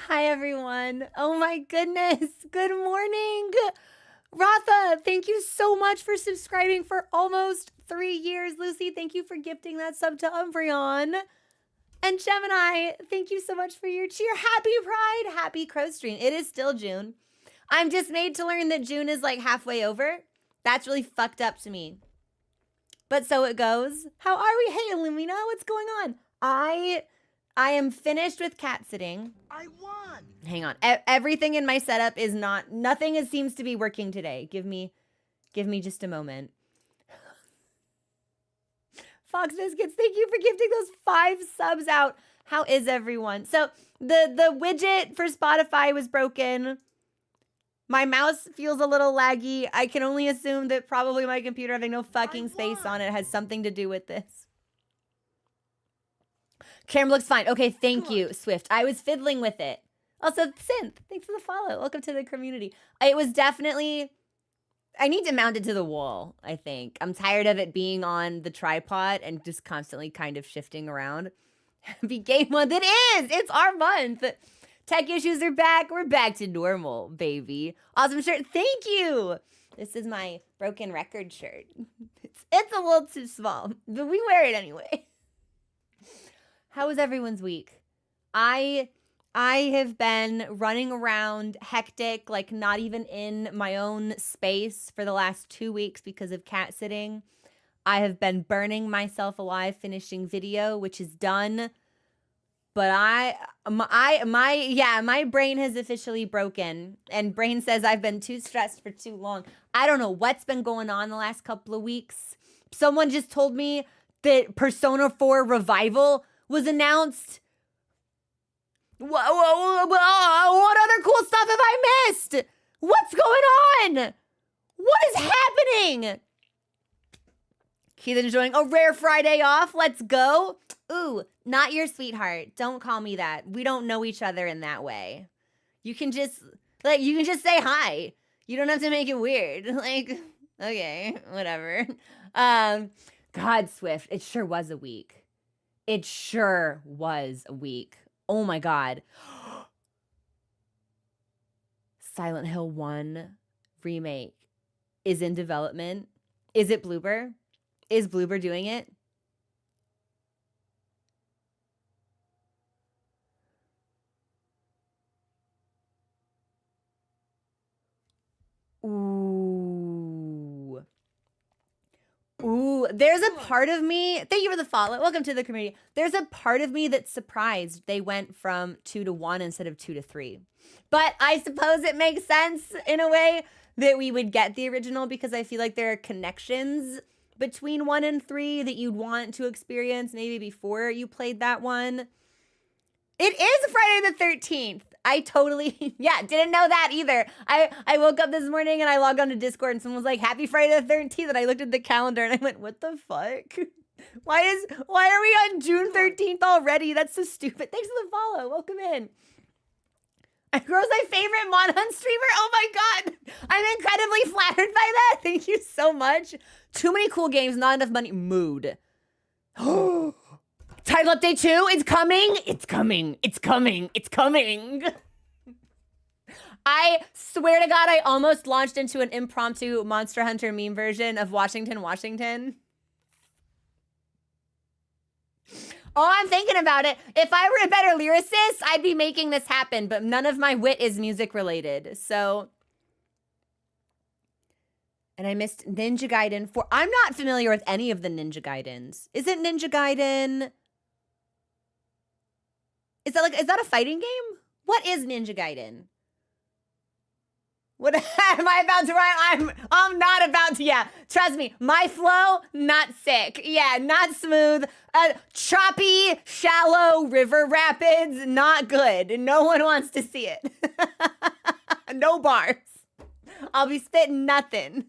Hi, everyone. Oh my goodness. Good morning. Ratha, thank you so much for subscribing for almost 3 years. Lucy, thank you for gifting that sub to Umbreon. And Gemini, thank you so much for your cheer. Happy Pride. Happy Crow Stream. It is still June. I'm dismayed to learn that June is like halfway over. That's really fucked up to me. But so it goes. How are we? Hey, Illumina, what's going on? I am finished with cat sitting. I won. Hang on. Everything in my setup is nothing seems to be working today. Give me just a moment. Fox Biscuits, thank you for gifting those 5 subs out. How is everyone? So the widget for Spotify was broken. My mouse feels a little laggy. I can only assume that probably my computer having no fucking space on it has something to do with this. Camera looks fine. Okay, thank you, Swift. I was fiddling with it. Also, Synth, thanks for the follow. Welcome to the community. It was definitely... I need to mount it to the wall, I think. I'm tired of it being on the tripod and just constantly kind of shifting around. Happy Game Month. It is! It's our month! Tech issues are back. We're back to normal, baby. Awesome shirt. Thank you! This is my broken record shirt. It's a little too small, but we wear it anyway. How was everyone's week? I have been running around hectic, like not even in my own space for the last 2 weeks because of cat sitting. I have been burning myself alive finishing video, which is done. But my brain has officially broken, and brain says I've been too stressed for too long. I don't know what's been going on the last couple of weeks. Someone just told me that Persona 4 Revival was announced. What other cool stuff have I missed? What's going on? What is happening? Keith enjoying a rare Friday off. Let's go. Ooh, not your sweetheart. Don't call me that. We don't know each other in that way. You can just say hi. You don't have to make it weird. Like, okay, whatever. God, Swift, it sure was a week. It sure was a week. Oh my God. Silent Hill 1 remake is in development. Is it Bloober? Is Bloober doing it? Ooh. Ooh, there's a part of me, thank you for the follow, welcome to the community. There's a part of me that's surprised they went from 2 to 1 instead of 2 to 3. But I suppose it makes sense in a way that we would get the original because I feel like there are connections between 1 and 3 that you'd want to experience maybe before you played that one. It is Friday the 13th. I totally, didn't know that either. I woke up this morning and I logged onto Discord and someone was like, happy Friday the 13th. And I looked at the calendar and I went, what the fuck? Why are we on June 13th already? That's so stupid. Thanks for the follow. Welcome in. Gro's my favorite monhun streamer. Oh my God. I'm incredibly flattered by that. Thank you so much. Too many cool games, not enough money. Mood. Title update 2, it's coming. It's coming. It's coming. It's coming. I swear to God, I almost launched into an impromptu Monster Hunter meme version of Washington, Washington. Oh, I'm thinking about it. If I were a better lyricist, I'd be making this happen, but none of my wit is music related, so. And I missed Ninja Gaiden 4. I'm not familiar with any of the Ninja Gaidens. Is it Ninja Gaiden? Is that a fighting game? What is Ninja Gaiden? What am I about to write? I'm not about to, trust me, my flow, not sick. Yeah, not smooth. Choppy, shallow river rapids, not good. No one wants to see it. No bars. I'll be spitting nothing.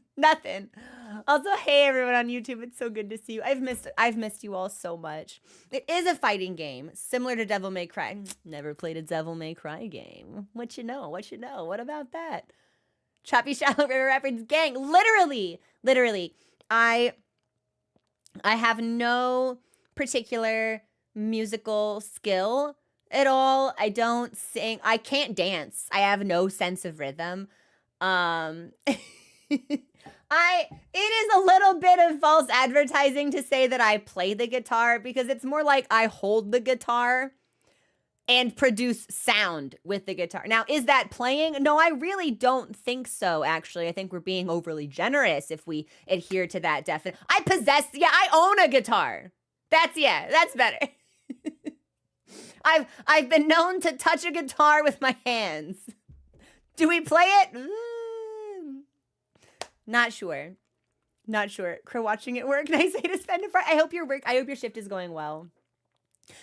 Also, hey everyone on YouTube, it's so good to see you. I've missed you all so much. It is a fighting game, similar to Devil May Cry. Never played a Devil May Cry game. What you know? What about that? Choppy Shallow River Rapids gang. Literally. I have no particular musical skill at all. I don't sing. I can't dance. I have no sense of rhythm. It is a little bit of false advertising to say that I play the guitar, because it's more like I hold the guitar and produce sound with the guitar. Now, is that playing? No, I really don't think so, actually. I think we're being overly generous if we adhere to that definition. I own a guitar. That's better. I've been known to touch a guitar with my hands. Do we play it? Not sure. Crow watching it work. Nice way to spend a Friday. I hope your shift is going well.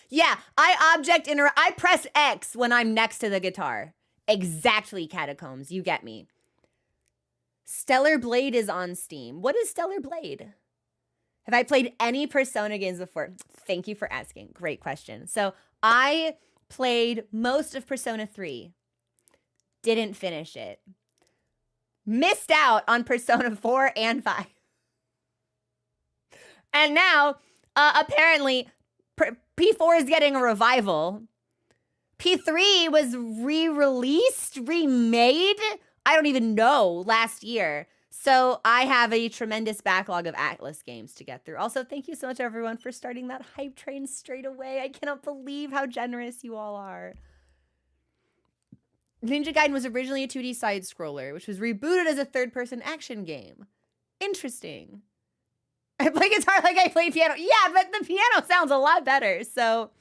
Yeah, I press X when I'm next to the guitar. Exactly, Catacombs. You get me. Stellar Blade is on Steam. What is Stellar Blade? Have I played any Persona games before? Thank you for asking. Great question. So I played most of Persona 3. Didn't finish it. Missed out on Persona 4 and 5. And now, apparently, P4 is getting a revival. P3 was re-released, remade, I don't even know, last year. So I have a tremendous backlog of Atlas games to get through. Also, thank you so much, everyone, for starting that hype train straight away. I cannot believe how generous you all are. Ninja Gaiden was originally a 2D side-scroller, which was rebooted as a third-person action game. Interesting. I play guitar like I play piano. Yeah, but the piano sounds a lot better, so.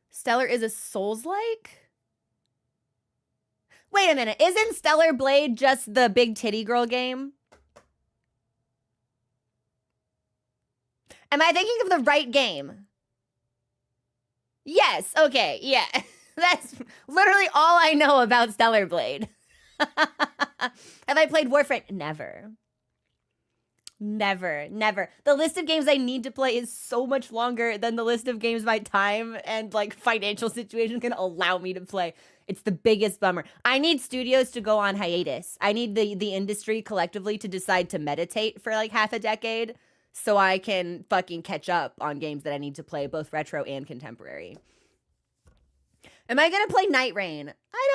Stellar is a Soulslike? Wait a minute, isn't Stellar Blade just the big titty girl game? Am I thinking of the right game? Yes, okay, yeah. That's literally all I know about Stellar Blade. Have I played Warframe? Never. The list of games I need to play is so much longer than the list of games my time and like financial situation can allow me to play. It's the biggest bummer. I need studios to go on hiatus. I need the industry collectively to decide to meditate for like half a decade so I can fucking catch up on games that I need to play, both retro and contemporary. Am I gonna play Night Rain? I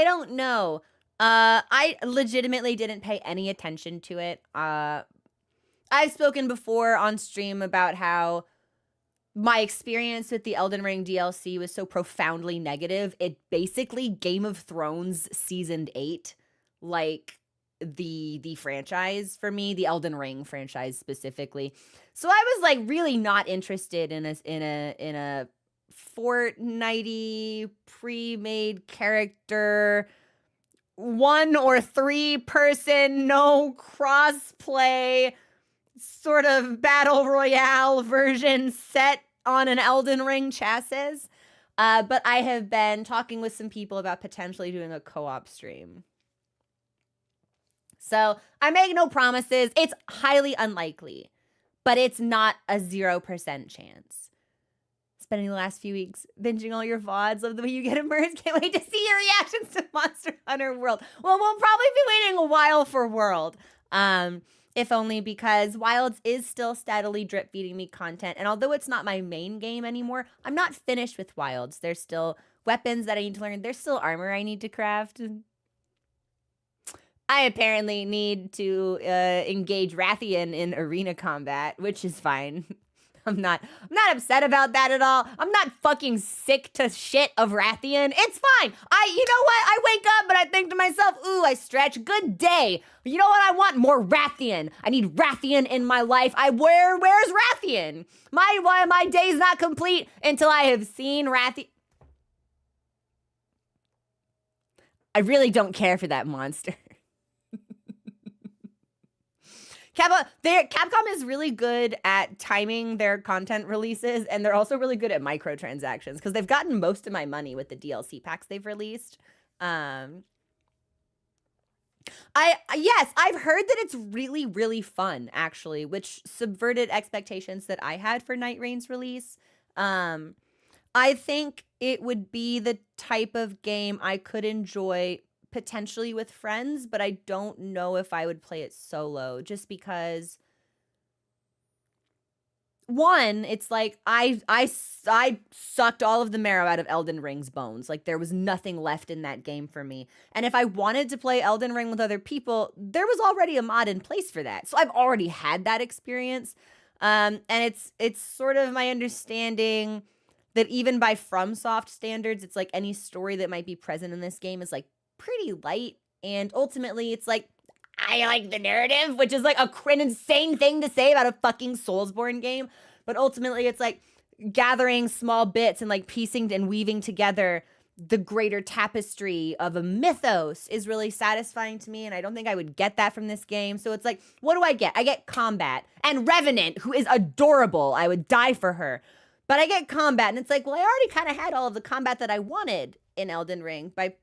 don't know. I legitimately didn't pay any attention to it. I've spoken before on stream about how my experience with the Elden Ring DLC was so profoundly negative. It basically Game of Thrones Season 8, like the franchise for me, the Elden Ring franchise specifically. So I was like really not interested in a Fortnite-y pre-made character, 1 or 3 person, no crossplay, sort of battle royale version set on an Elden Ring chassis. But I have been talking with some people about potentially doing a co-op stream. So I make no promises. It's highly unlikely, but it's not a 0% chance. Spending the last few weeks binging all your VODs. Love the way you get immersed. Can't wait to see your reactions to Monster Hunter World. Well, we'll probably be waiting a while for World. If only because Wilds is still steadily drip feeding me content. And although it's not my main game anymore, I'm not finished with Wilds. There's still weapons that I need to learn. There's still armor I need to craft. I apparently need to engage Rathian in arena combat, which is fine. I'm not upset about that at all. I'm not fucking sick to shit of Rathian. It's fine. You know what? I wake up and I think to myself, ooh, I stretch. Good day. You know what? I want more Rathian. I need Rathian in my life. Where's Rathian? My day's not complete until I have seen Rathian. I really don't care for that monster. Capcom is really good at timing their content releases, and they're also really good at microtransactions because they've gotten most of my money with the DLC packs they've released. Yes, I've heard that it's really, really fun, actually, which subverted expectations that I had for Night Rain's release. I think it would be the type of game I could enjoy potentially with friends, but I don't know if I would play it solo just because one, it's like I sucked all of the marrow out of Elden Ring's bones. Like there was nothing left in that game for me. And if I wanted to play Elden Ring with other people, there was already a mod in place for that. So I've already had that experience. And it's sort of my understanding that even by FromSoft standards, it's like any story that might be present in this game is like pretty light. And ultimately, it's like, I like the narrative, which is like an insane thing to say about a fucking Soulsborne game. But ultimately, it's like gathering small bits and like piecing and weaving together the greater tapestry of a mythos is really satisfying to me. And I don't think I would get that from this game. So it's like, what do I get? I get combat and Revenant, who is adorable. I would die for her. But I get combat. And it's like, well, I already kind of had all of the combat that I wanted in Elden Ring by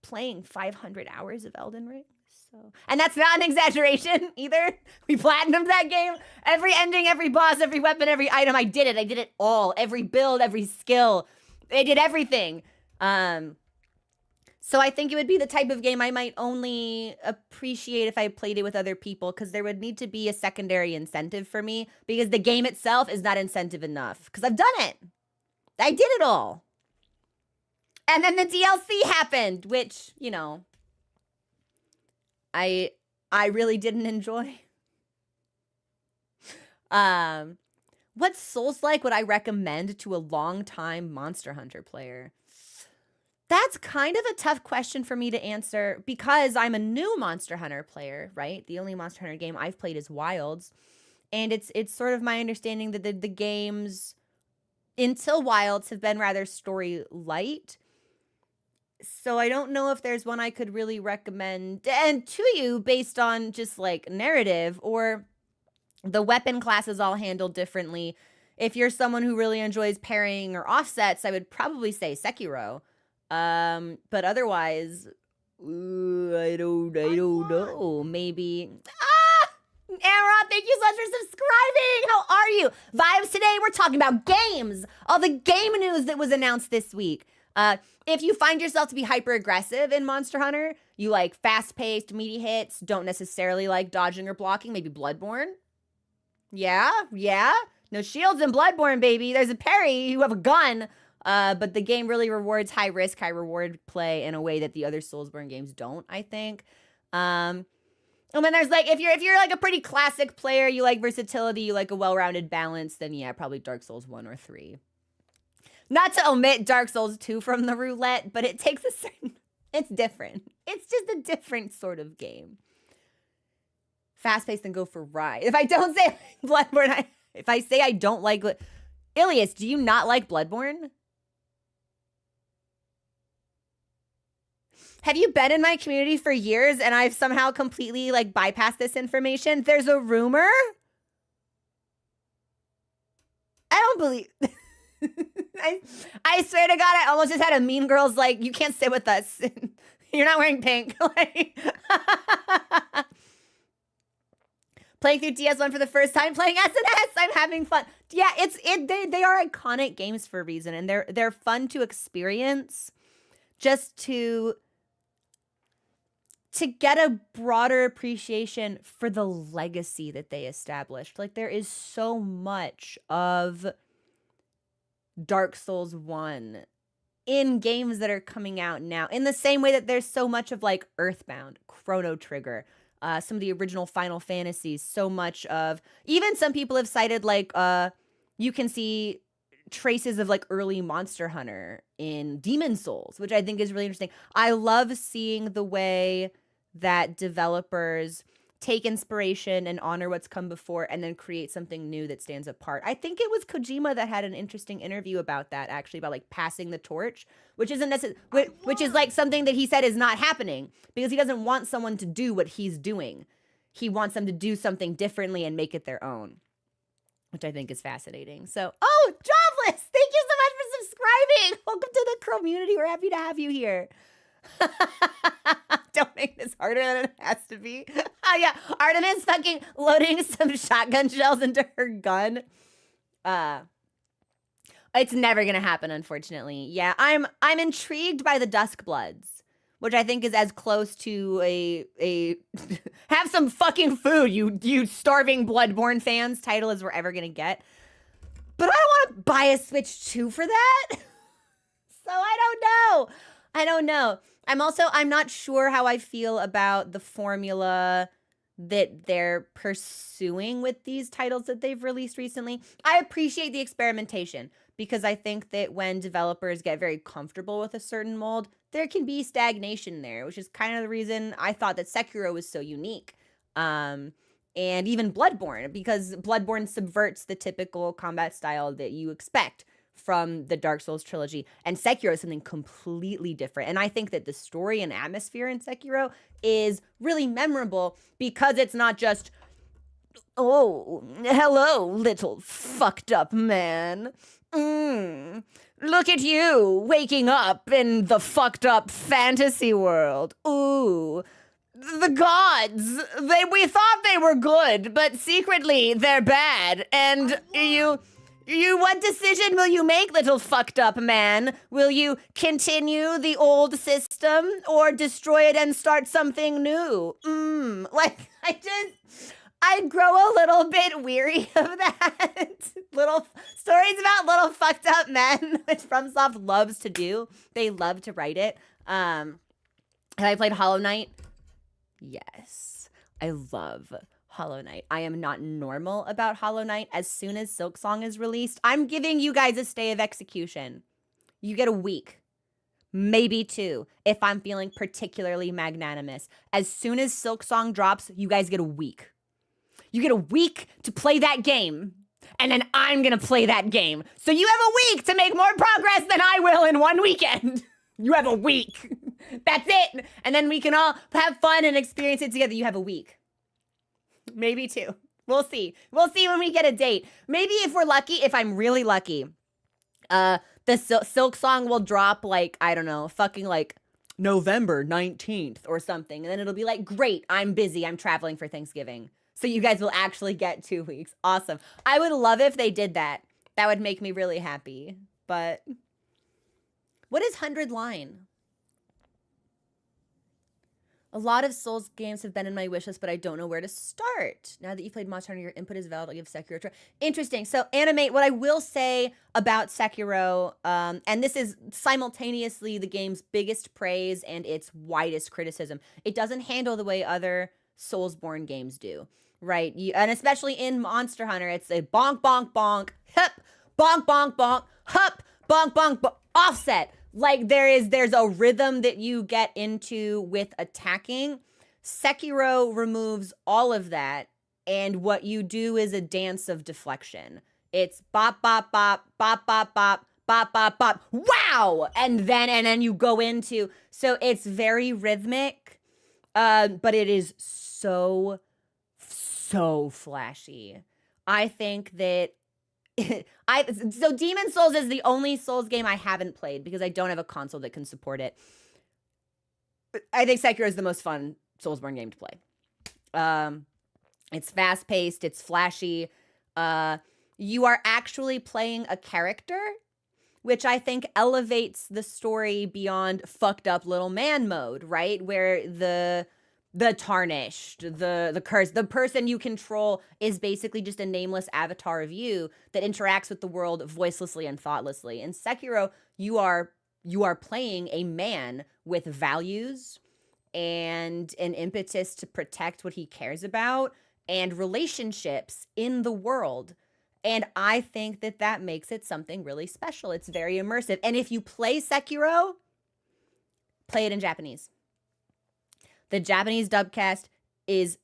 playing 500 hours of Elden Ring. So, and that's not an exaggeration either. We platinumed that game. Every ending, every boss, every weapon, every item. I did it. I did it all. Every build, every skill. I did everything. So I think it would be the type of game I might only appreciate if I played it with other people, because there would need to be a secondary incentive for me, because the game itself is not incentive enough, because I've done it. I did it all. And then the DLC happened, which, you know, I really didn't enjoy. What Soulslike would I recommend to a long-time Monster Hunter player? That's kind of a tough question for me to answer, because I'm a new Monster Hunter player, right? The only Monster Hunter game I've played is Wilds. And it's sort of my understanding that the games until Wilds have been rather story light. So I don't know if there's one I could really recommend and to you based on just like narrative, or the weapon classes all handled differently. If you're someone who really enjoys parrying or offsets, I would probably say Sekiro. But otherwise, I don't know. Maybe. Era, thank you so much for subscribing. How are you? Vibes today, we're talking about games. All the game news that was announced this week. If you find yourself to be hyper aggressive in Monster Hunter, you like fast paced, meaty hits, don't necessarily like dodging or blocking, maybe Bloodborne. Yeah. No shields in Bloodborne, baby. There's a parry, you have a gun. But the game really rewards high risk, high reward play in a way that the other Soulsborne games don't, I think. And then there's like, if you're like a pretty classic player, you like versatility, you like a well-rounded balance, then yeah, probably Dark Souls 1 or 3. Not to omit Dark Souls 2 from the roulette, but it takes a certain, it's different. It's just a different sort of game. Fast-paced and go for ride. If I don't say Bloodborne, if I say I don't like, Ilias, do you not like Bloodborne? Have you been in my community for years and I've somehow completely like bypassed this information? There's a rumor. I don't believe. I swear to God, I almost just had a Mean Girls like, you can't sit with us. You're not wearing pink. Playing through DS1 for the first time, playing SNS. I'm having fun. Yeah, they are iconic games for a reason, and they're fun to experience, just to get a broader appreciation for the legacy that they established. Like, there is so much of Dark Souls 1 in games that are coming out now, in the same way that there's so much of like Earthbound, Chrono Trigger, some of the original Final Fantasies, so much of, even some people have cited like, you can see traces of like early Monster Hunter in Demon Souls, which I think is really interesting. I love seeing the way that developers take inspiration and honor what's come before and then create something new that stands apart. I think it was Kojima that had an interesting interview about that, actually, about like passing the torch, which isn't necessarily, which is like something that he said is not happening, because he doesn't want someone to do what he's doing. He wants them to do something differently and make it their own, which I think is fascinating. So, oh, Jobless, thank you so much for subscribing. Welcome to the community. We're happy to have you here. Don't make this harder than it has to be. Yeah, Artemis fucking loading some shotgun shells into her gun. It's never gonna happen, unfortunately. Yeah, I'm intrigued by the Duskbloods, which I think is as close to a have some fucking food, you starving Bloodborne fans title as we're ever gonna get. but I don't want to buy a Switch 2 for that. So I don't know. I'm not sure how I feel about the formula that they're pursuing with these titles that they've released recently. I appreciate the experimentation because I think that when developers get very comfortable with a certain mold, there can be stagnation there, which is kind of the reason I thought that Sekiro was so unique. And even Bloodborne, because Bloodborne subverts the typical combat style that you expect from the Dark Souls trilogy, and Sekiro is something completely different. And I think that the story and atmosphere in Sekiro is really memorable because it's not just, oh, hello, little fucked up man. Look at you waking up in the fucked up fantasy world. Ooh. The gods, we thought they were good, but secretly they're bad. And what decision will you make, little fucked up man? Will you continue the old system or destroy it and start something new? I grow a little bit weary of that. Little stories about little fucked up men, which FromSoft loves to do. They love to write it. Have I played Hollow Knight? Yes, I love Hollow Knight. I am not normal about Hollow Knight. As soon as Silksong is released, I'm giving you guys a stay of execution. You get a week, maybe 2, if I'm feeling particularly magnanimous. As soon as Silksong drops, you guys get a week. You get a week to play that game, and then I'm gonna play that game. So you have a week to make more progress than I will in one weekend. You have a week. That's it. And then we can all have fun and experience it together. You have a week. Maybe 2. We'll see. We'll see when we get a date. Maybe if we're lucky, if I'm really lucky, the Silksong will drop like, I don't know, fucking like November 19th or something. And then it'll be like, great, I'm busy. I'm traveling for Thanksgiving. So you guys will actually get 2 weeks. Awesome. I would love if they did that. That would make me really happy. But what is 100 Line? A lot of Souls games have been in my wishlist, but I don't know where to start. Now that you've played Monster Hunter, your input is valid. I'll give Sekiro a try. Interesting. So, Animate, what I will say about Sekiro, and this is simultaneously the game's biggest praise and its widest criticism, it doesn't handle the way other Soulsborne games do, right? And especially in Monster Hunter, it's a bonk, bonk, bonk, hup, bonk, bonk, bonk, hup, bonk, bonk, bonk, offset. Like there's a rhythm that you get into with attacking. Sekiro removes all of that, and what you do is a dance of deflection. It's bop, bop, bop, bop, bop, bop, bop, bop, bop, wow! And then you go into, so it's very rhythmic, but it is so flashy. I think that so Demon Souls is the only Souls game I haven't played because I don't have a console that can support it. I think Sekiro is the most fun Soulsborne game to play. It's fast-paced, it's flashy. You are actually playing a character, which I think elevates the story beyond fucked up little man mode, right? Where the tarnished, the cursed, the person you control is basically just a nameless avatar of you that interacts with the world voicelessly and thoughtlessly. In Sekiro, you are playing a man with values and an impetus to protect what he cares about and relationships in the world. And I think that makes it something really special. It's very immersive. And if you play Sekiro, play it in Japanese. The Japanese dubcast is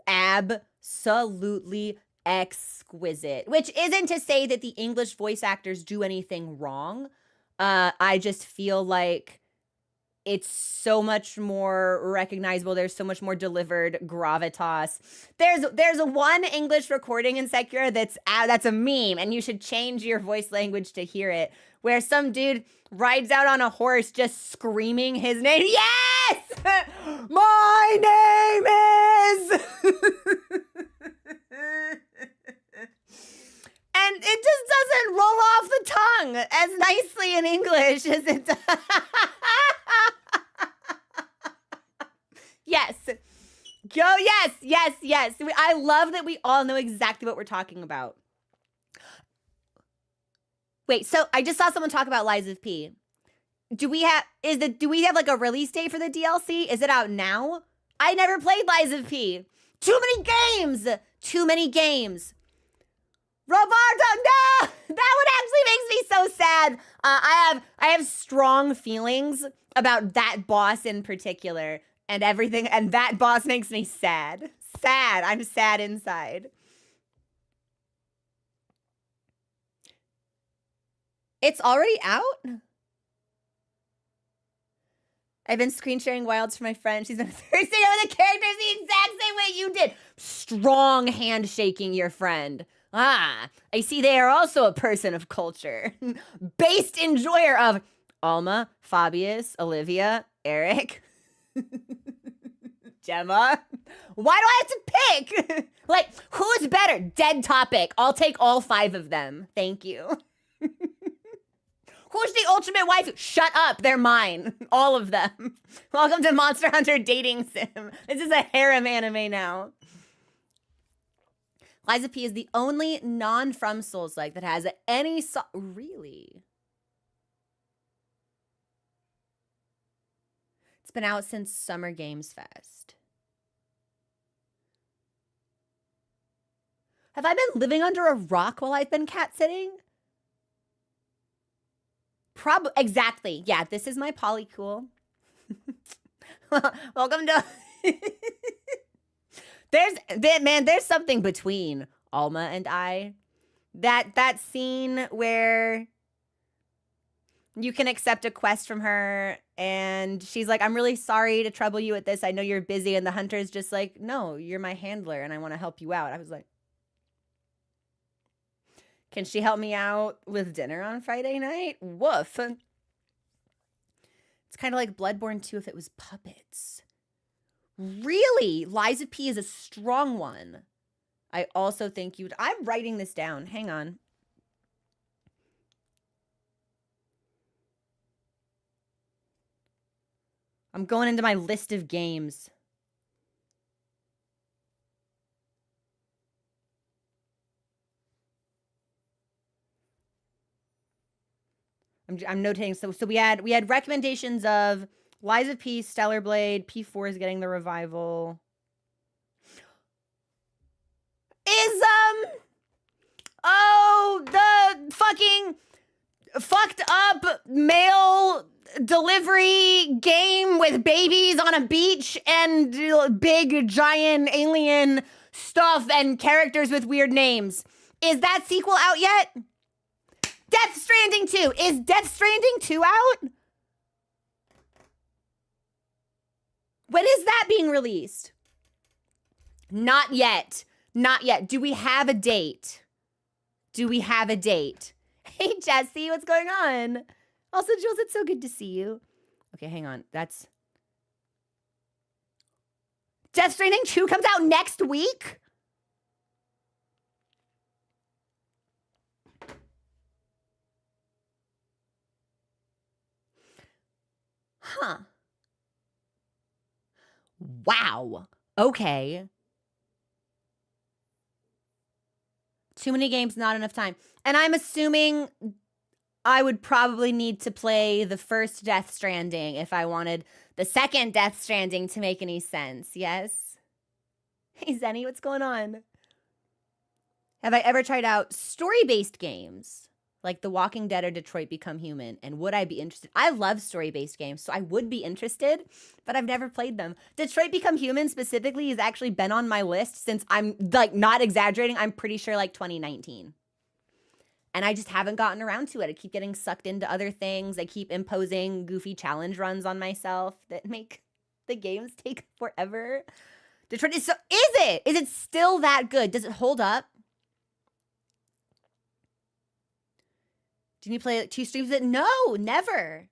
absolutely exquisite, which isn't to say that the English voice actors do anything wrong. I just feel like it's so much more recognizable. There's so much more delivered gravitas. There's a one English recording in Sekiro that's a meme, and you should change your voice language to hear it, where some dude rides out on a horse just screaming his name. Yes! My name is... And it just doesn't roll off the tongue as nicely in English as it does. Yes. Go, yes. I love that we all know exactly what we're talking about. Wait, so I just saw someone talk about Lies of P. Do we have like a release date for the DLC? Is it out now? I never played Lies of P. Too many games! Too many games. Roberto, no! That one actually makes me so sad. I have strong feelings about that boss in particular and everything, and that boss makes me sad. Sad. I'm sad inside. It's already out? I've been screen sharing Wilds for my friend. She's been thirsting over the characters the exact same way you did. Strong handshaking your friend. Ah, I see they are also a person of culture. Based enjoyer of Alma, Fabius, Olivia, Eric, Gemma. Why do I have to pick? Like, who's better? Dead topic. I'll take all 5 of them. Thank you. Who's the ultimate wife? Shut up. They're mine. All of them. Welcome to Monster Hunter Dating Sim. This is a harem anime now. Lies of P is the only non-from Soulslike that has any really? It's been out since Summer Games Fest. Have I been living under a rock while I've been cat sitting? Exactly. Yeah, this is my polycool. Welcome to... There's something between Alma and I. That scene where you can accept a quest from her and she's like, I'm really sorry to trouble you with this. I know you're busy. And the hunter's just like, no, you're my handler and I want to help you out. I was like, can she help me out with dinner on Friday night? Woof. It's kind of like Bloodborne 2 if it was puppets. Really? Lies of P is a strong one. I also think you'd... I'm writing this down. Hang on. I'm going into my list of games. I'm notating. So we had recommendations of Lies of P, Stellar Blade, P4 is getting the revival. Is the fucking fucked up mail delivery game with babies on a beach and big giant alien stuff and characters with weird names. Is that sequel out yet? Death Stranding 2. Is Death Stranding 2 out? When is that being released? Not yet. Not yet. Do we have a date? Do we have a date? Hey, Jesse, what's going on? Also, Jules, it's so good to see you. Okay, hang on. That's... Death Stranding 2 comes out next week? Huh. Wow. Okay. Too many games, not enough time. And I'm assuming I would probably need to play the first Death Stranding if I wanted the second Death Stranding to make any sense. Yes? Hey, Zenny, what's going on? Have I ever tried out story-based games? Like The Walking Dead or Detroit Become Human, and would I be interested? I love story-based games, so I would be interested, but I've never played them. Detroit Become Human specifically has actually been on my list since I'm, like, not exaggerating, I'm pretty sure, like, 2019. And I just haven't gotten around to it. I keep getting sucked into other things. I keep imposing goofy challenge runs on myself that make the games take forever. Detroit is so... Is it? Is it still that good? Does it hold up? Did you play like 2 streams of it? No, never.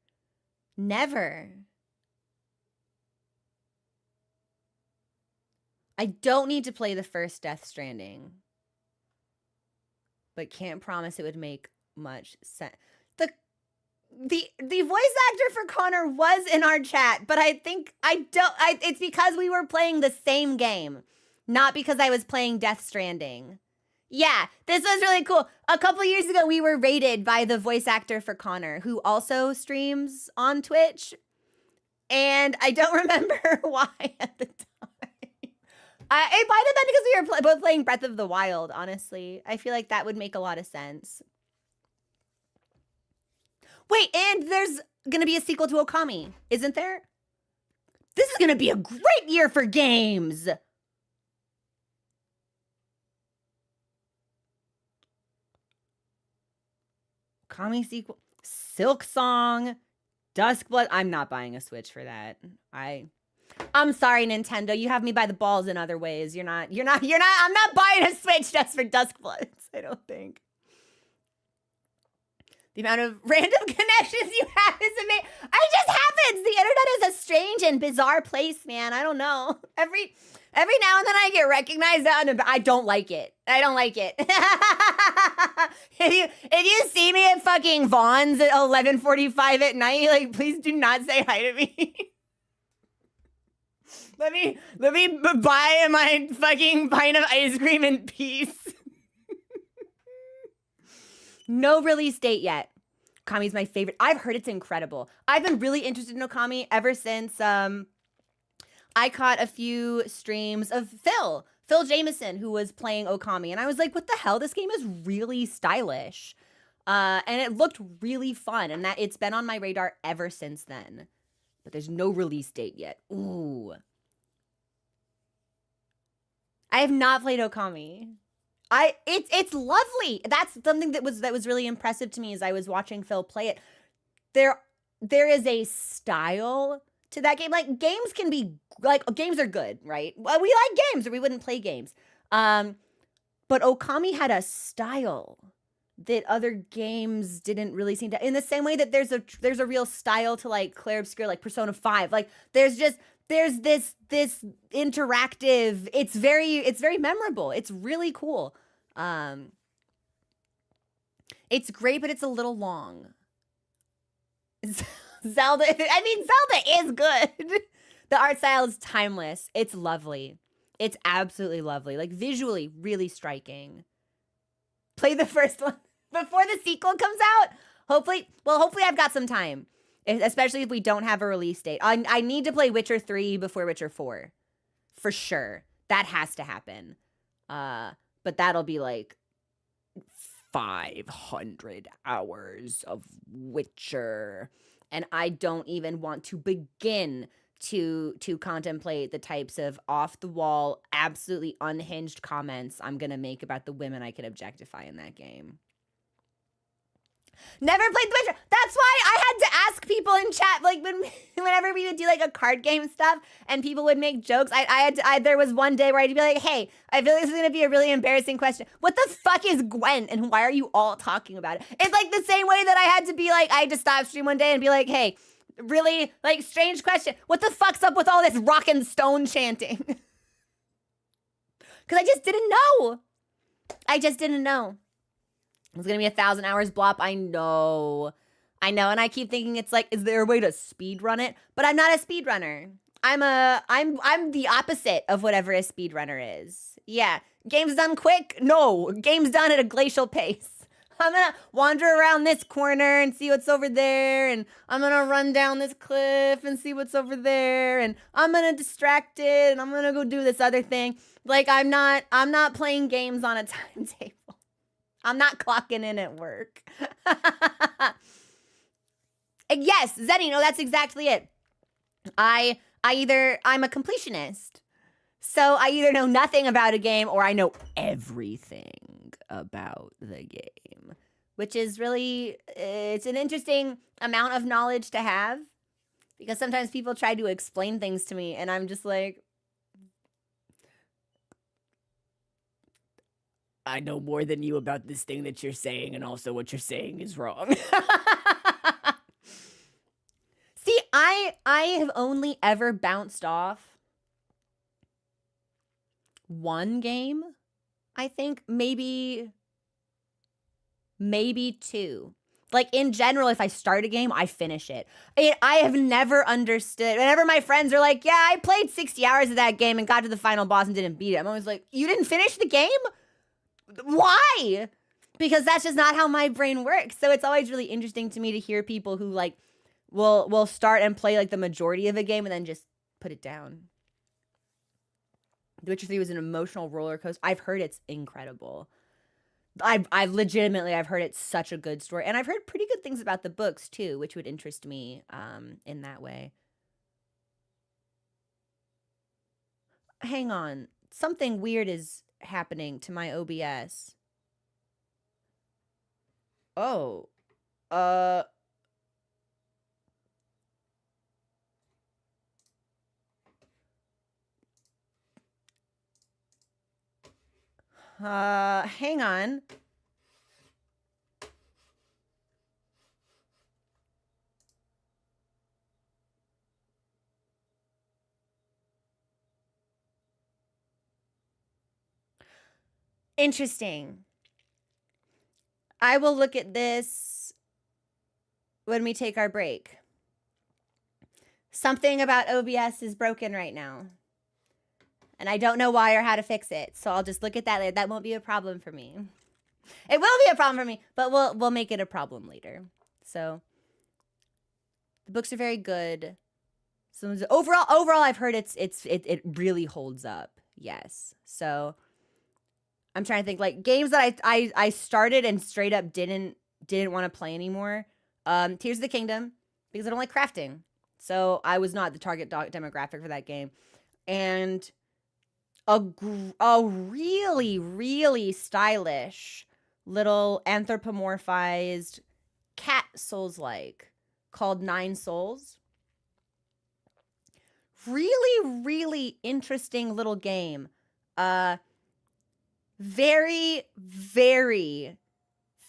Never. I don't need to play the first Death Stranding. But can't promise it would make much sense. The voice actor for Connor was in our chat, but I think it's because we were playing the same game. Not because I was playing Death Stranding. Yeah, this was really cool. A couple years ago, we were raided by the voice actor for Connor, who also streams on Twitch. And I don't remember why at the time. It might have been because we were both playing Breath of the Wild, honestly. I feel like that would make a lot of sense. Wait, and there's going to be a sequel to Okami, isn't there? This is going to be a great year for games. Okami sequel, Silk Song, Duskblood. I'm not buying a Switch for that. I'm sorry, Nintendo. You have me by the balls in other ways. I'm not buying a Switch just for Duskbloods, I don't think. The amount of random connections you have is amazing. It just happens. The internet is a strange and bizarre place, man. I don't know. Every now and then I get recognized and I don't like it. I don't like it. If you see me at fucking Vaughn's at 11:45 at night, like, please do not say hi to me. Let me buy my fucking pint of ice cream in peace. No release date yet. Okami's my favorite. I've heard it's incredible. I've been really interested in Okami ever since I caught a few streams of Phil Jameson, who was playing Okami. And I was like, what the hell? This game is really stylish. And it looked really fun. And that it's been on my radar ever since then. But there's no release date yet. Ooh. I have not played Okami. It's lovely. That's something that was really impressive to me as I was watching Phil play it. There is a style to that game. Like, games can be, like, games are good, right? Well, we like games or we wouldn't play games. But Okami had a style that other games didn't really seem to, in the same way that there's a real style to, like, Clair Obscur, like Persona 5. Like, there's this interactive, it's very memorable. It's really cool. It's great, but it's a little long. Zelda is good. The art style is timeless. It's lovely. It's absolutely lovely. Like, visually, really striking. Play the first one before the sequel comes out. Hopefully I've got some time. Especially if we don't have a release date. I need to play Witcher 3 before Witcher 4. For sure. That has to happen. But that'll be like 500 hours of Witcher. And I don't even want to begin to contemplate the types of off-the-wall, absolutely unhinged comments I'm going to make about the women I could objectify in that game. Never played The Witcher. That's why I had to ask people in chat, like, whenever we would do, like, a card game stuff and people would make jokes, there was one day where I'd be like, hey, I feel like this is going to be a really embarrassing question. What the fuck is Gwent and why are you all talking about it? It's like the same way that I had to be like, I had to stop stream one day and be like, hey, really, like, strange question. What the fuck's up with all this rock and stone chanting? Because I just didn't know. It's going to be 1,000 hours blop. I know. And I keep thinking it's like, is there a way to speed run it? But I'm not a speed runner. I'm the opposite of whatever a speed runner is. Yeah. Game's done quick? No. Game's done at a glacial pace. I'm going to wander around this corner and see what's over there. And I'm going to run down this cliff and see what's over there. And I'm going to distract it. And I'm going to go do this other thing. Like, I'm not playing games on a timetable. I'm not clocking in at work. Yes, Zenny, no, that's exactly it. I'm a completionist. So I either know nothing about a game or I know everything about the game, which is really, it's an interesting amount of knowledge to have because sometimes people try to explain things to me and I'm just like, I know more than you about this thing that you're saying, and also what you're saying is wrong. See, I have only ever bounced off one game, I think, maybe two. Like, in general, if I start a game, I finish it. I have never understood. Whenever my friends are like, yeah, I played 60 hours of that game and got to the final boss and didn't beat it, I'm always like, you didn't finish the game? Why? Because that's just not how my brain works. So it's always really interesting to me to hear people who like will start and play like the majority of a game and then just put it down. The Witcher 3 was an emotional roller coaster. I've heard it's incredible. I've legitimately heard it's such a good story, and I've heard pretty good things about the books too, which would interest me in that way. Hang on, something weird is happening to my OBS. Oh, hang on. Interesting. I will look at this when we take our break. Something about OBS is broken right now. And I don't know why or how to fix it. So I'll just look at that later. That won't be a problem for me. It will be a problem for me, but we'll make it a problem later. So the books are very good. So overall I've heard it really holds up. Yes. So I'm trying to think like games that I started and straight up didn't want to play anymore. Tears of the Kingdom, because I don't like crafting. So I was not the target demographic for that game. And a really, really stylish little anthropomorphized cat Soulslike called 9 Souls. Really, really interesting little game. Very, very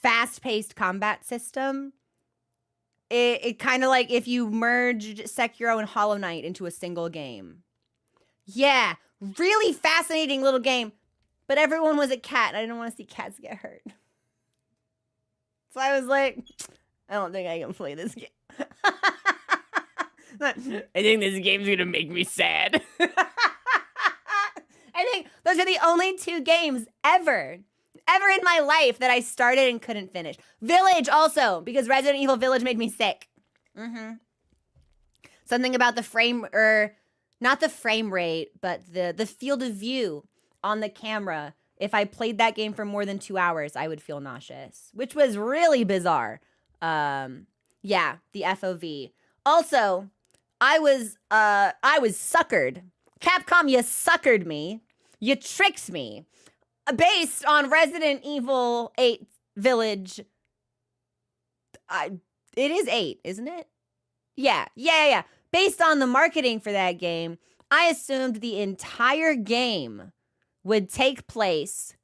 fast-paced combat system. It kind of like if you merged Sekiro and Hollow Knight into a single game. Yeah, really fascinating little game, but everyone was a cat, and I didn't want to see cats get hurt. So I was like, I don't think I can play this game. I think this game's gonna make me sad. I think those are the only 2 games ever in my life that I started and couldn't finish. Village also, because Resident Evil Village made me sick. Something about the frame, or not the frame rate, but the field of view on the camera. If I played that game for more than 2 hours, I would feel nauseous, which was really bizarre. Yeah, the FOV. Also, I was suckered. Capcom, you suckered me. You tricked me. Based on Resident Evil 8 Village. It is 8, isn't it? Yeah. Based on the marketing for that game, I assumed the entire game would take place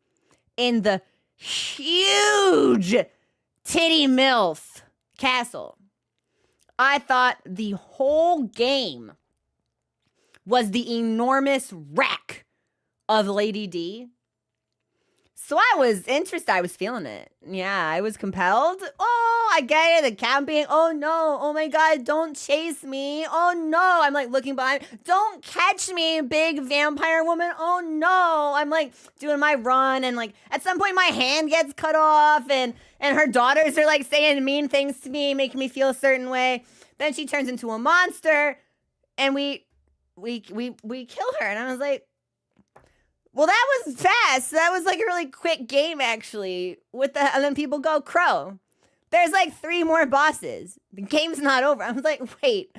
in the huge titty MILF castle. I thought the whole game was the enormous wreck of Lady D. So I was interested. I was feeling it. Yeah, I was compelled. Oh, I get it. The camping. Oh no. Oh my God. Don't chase me. Oh no. I'm like looking behind. Don't catch me, big vampire woman. Oh no. I'm like doing my run. And like at some point my hand gets cut off and her daughters are like saying mean things to me, making me feel a certain way. Then she turns into a monster and we kill her. And I was like, well, that was fast. That was like a really quick game, actually. And then people go, Crow, there's like 3 more bosses. The game's not over. I was like, wait,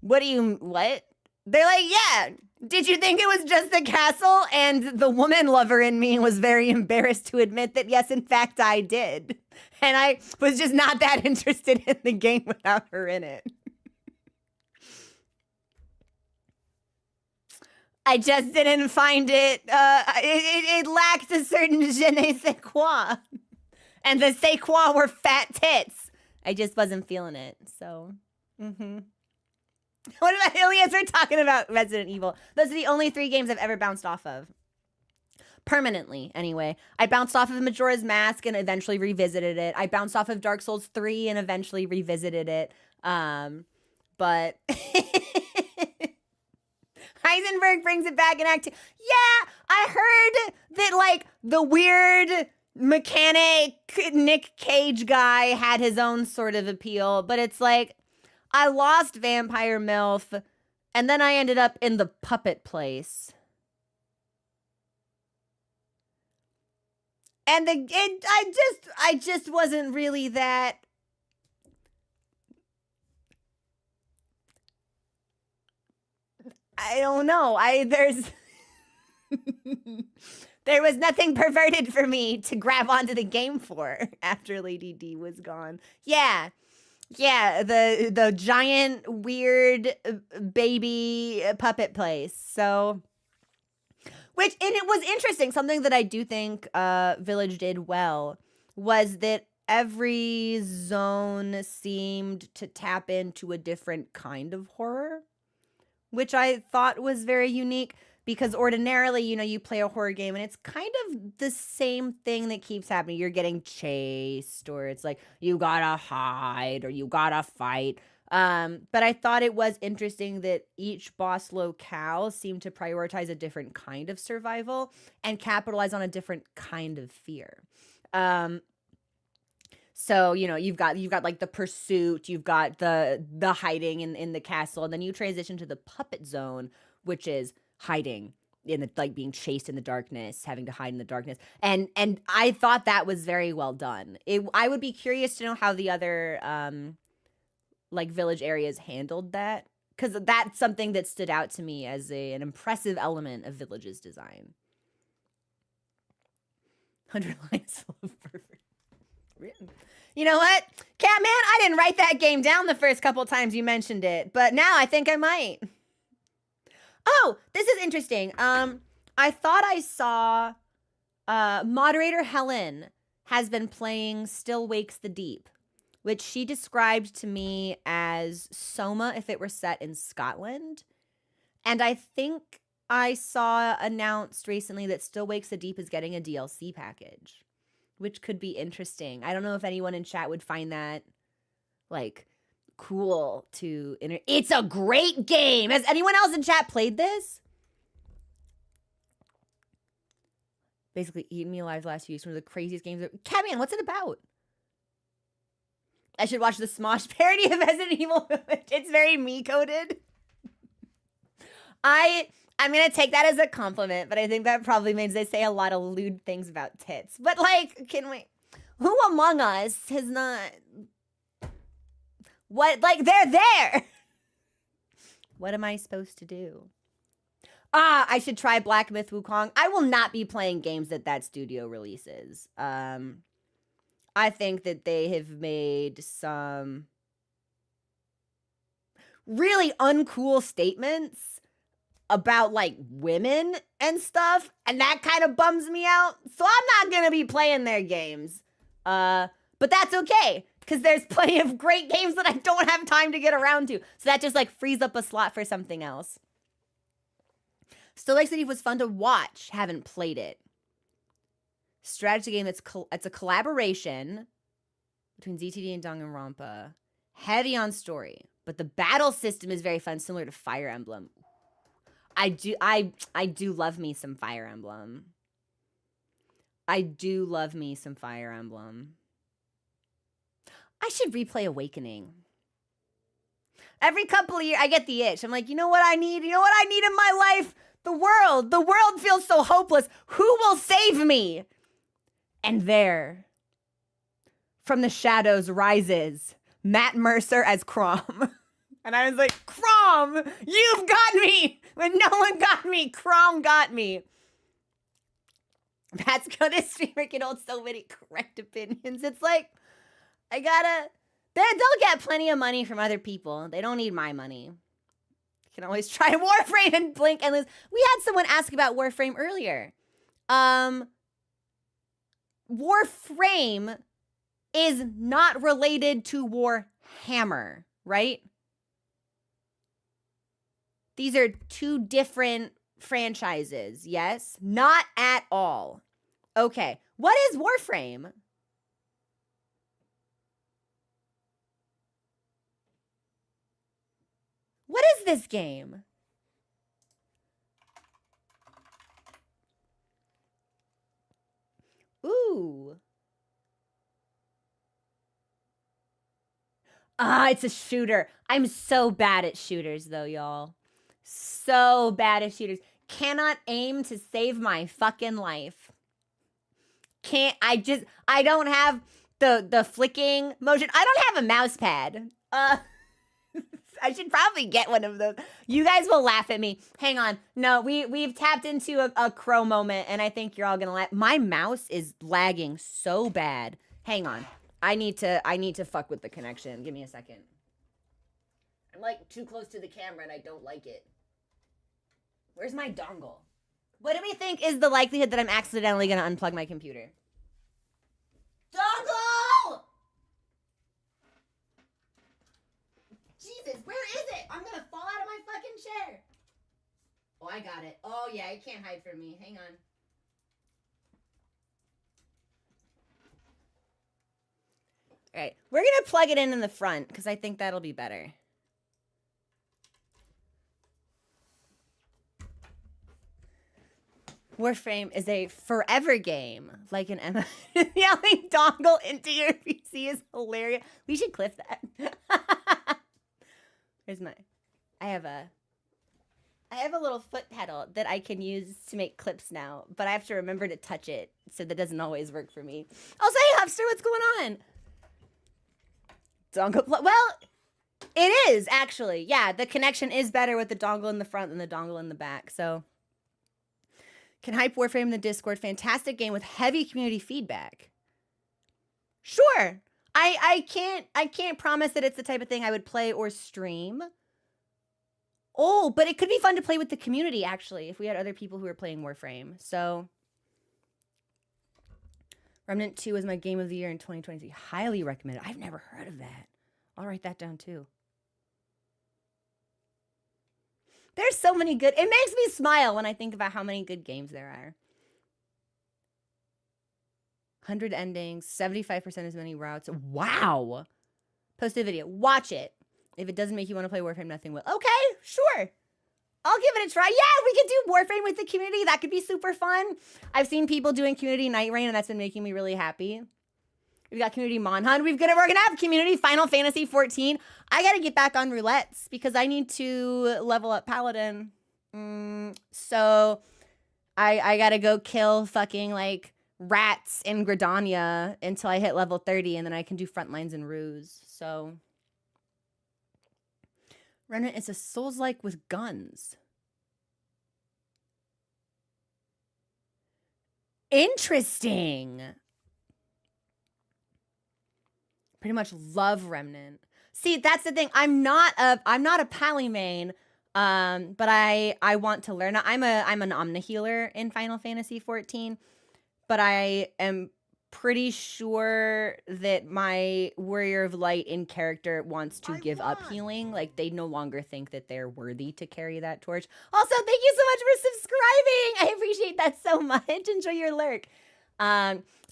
what? They're like, yeah. Did you think it was just the castle? And the woman lover in me was very embarrassed to admit that, yes, in fact, I did. And I was just not that interested in the game without her in it. I just didn't find it. It lacked a certain je ne sais quoi. And the sais quoi were fat tits. I just wasn't feeling it. So, What about Ilias? We're talking about Resident Evil. Those are the only 3 games I've ever bounced off of. Permanently, anyway. I bounced off of Majora's Mask and eventually revisited it. I bounced off of Dark Souls 3 and eventually revisited it. But... Heisenberg brings it back in Act 2. Yeah, I heard that, like, the weird mechanic Nick Cage guy had his own sort of appeal, but it's like, I lost Vampire MILF, and then I ended up in the puppet place. And I just wasn't really that. I don't know. There was nothing perverted for me to grab onto the game for after Lady D was gone. Yeah. Yeah, the giant weird baby puppet place. So and it was interesting. Something that I do think Village did well was that every zone seemed to tap into a different kind of horror, which I thought was very unique, because ordinarily, you know, you play a horror game and it's kind of the same thing that keeps happening. You're getting chased, or it's like you gotta hide, or you gotta fight. But I thought it was interesting that each boss locale seemed to prioritize a different kind of survival and capitalize on a different kind of fear. So, you know, you've got like the pursuit, you've got the hiding in the castle, and then you transition to the puppet zone, which is hiding in the, like, being chased in the darkness, having to hide in the darkness. And I thought that was very well done. I would be curious to know how the other like Village areas handled that, because that's something that stood out to me as an impressive element of Village's design. 100 lines full of perfect written. You know what, Catman? I didn't write that game down the first couple times you mentioned it, but now I think I might. Oh, this is interesting. I thought I saw moderator Helen has been playing Still Wakes the Deep, which she described to me as Soma if it were set in Scotland. And I think I saw announced recently that Still Wakes the Deep is getting a DLC package, which could be interesting. I don't know if anyone in chat would find that, like, cool to It's a great game. Has anyone else in chat played this? Basically eaten me alive the last few weeks. One of the craziest games. Catman, what's it about? I should watch the Smosh parody of Resident Evil Village. It's very me-coded. I'm going to take that as a compliment, but I think that probably means they say a lot of lewd things about tits. But, like, can we... Who among us has not... What? Like, they're there! What am I supposed to do? I should try Black Myth Wukong. I will not be playing games that studio releases. I think that they have made some really uncool statements about, like, women and stuff, and that kind of bums me out. So I'm not gonna be playing their games. But that's okay, because there's plenty of great games that I don't have time to get around to. So that just, like, frees up a slot for something else. Still Like City was fun to watch. Haven't played it. Strategy game it's a collaboration between ZTD and Danganronpa. Heavy on story, but the battle system is very fun, similar to Fire Emblem. I do love me some Fire Emblem. I do love me some Fire Emblem. I should replay Awakening. Every couple of years, I get the itch. I'm like, you know what I need? You know what I need in my life? The world. The world feels so hopeless. Who will save me? And there, from the shadows rises Matt Mercer as Crom. And I was like, Crom, you've got me. When no one got me, Crom got me. That's gonna streamer can hold so many correct opinions. It's like, they'll get plenty of money from other people. They don't need my money. You can always try Warframe and blink endless. We had someone ask about Warframe earlier. Warframe is not related to Warhammer, right? These are two different franchises, yes? Not at all. Okay, what is Warframe? What is this game? Ooh. Ah, it's a shooter. I'm so bad at shooters, though, y'all. So bad at shooters. Cannot aim to save my fucking life. I don't have the flicking motion. I don't have a mouse pad. I should probably get one of those. You guys will laugh at me. Hang on. No, we've tapped into a crow moment, and I think you're all gonna laugh. My mouse is lagging so bad. Hang on. I need to fuck with the connection. Give me a second. I'm like too close to the camera and I don't like it. Where's my dongle? What do we think is the likelihood that I'm accidentally gonna unplug my computer? Dongle! Jesus, where is it? I'm gonna fall out of my fucking chair. Oh, I got it. Oh yeah, it can't hide from me. Hang on. All right, we're gonna plug it in the front because I think that'll be better. Warframe is a forever game, like an Emma. Yelling dongle into your PC is hilarious. We should clip that. Here's my. I have a little foot pedal that I can use to make clips now, but I have to remember to touch it, so that doesn't always work for me. Also, hey, Hubster, what's going on? Dongle. Well, it is actually. Yeah, the connection is better with the dongle in the front than the dongle in the back. So. Can hype Warframe in the Discord. Fantastic game with heavy community feedback. Sure. I can't promise that it's the type of thing I would play or stream. Oh, but it could be fun to play with the community, actually, if we had other people who were playing Warframe. So, Remnant 2 was my game of the year in 2023. Highly recommended. I've never heard of that. I'll write that down, too. There's so many good... It makes me smile when I think about how many good games there are. 100 endings, 75% as many routes. Wow! Post a video. Watch it. If it doesn't make you want to play Warframe, nothing will. Okay, sure. I'll give it a try. Yeah, we could do Warframe with the community. That could be super fun. I've seen people doing community Night Rain, and that's been making me really happy. We've got community monhun. We're gonna have community Final Fantasy 14. I gotta get back on roulettes because I need to level up Paladin. So I gotta go kill fucking like rats in Gridania until I hit level 30, and then I can do frontlines and ruse. So Remnant is a Soulslike with guns. Interesting. Pretty much love Remnant. See, that's the thing. I'm not a Pally main, but I want to learn. I'm an Omni healer in Final Fantasy 14, but I am pretty sure that my Warrior of Light in character wants to give up healing. Like, they no longer think that they're worthy to carry that torch. Also, thank you so much for subscribing. I appreciate that so much. Enjoy your lurk.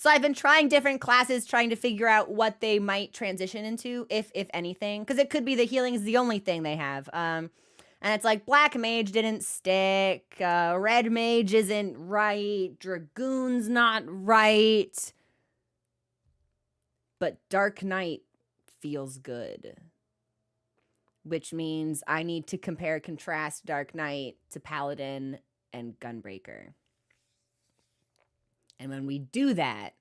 So I've been trying different classes, trying to figure out what they might transition into, if anything. Because it could be that healing is the only thing they have. And it's like, Black Mage didn't stick. Red Mage isn't right. Dragoon's not right. But Dark Knight feels good. Which means I need to compare contrast Dark Knight to Paladin and Gunbreaker. And when we do that,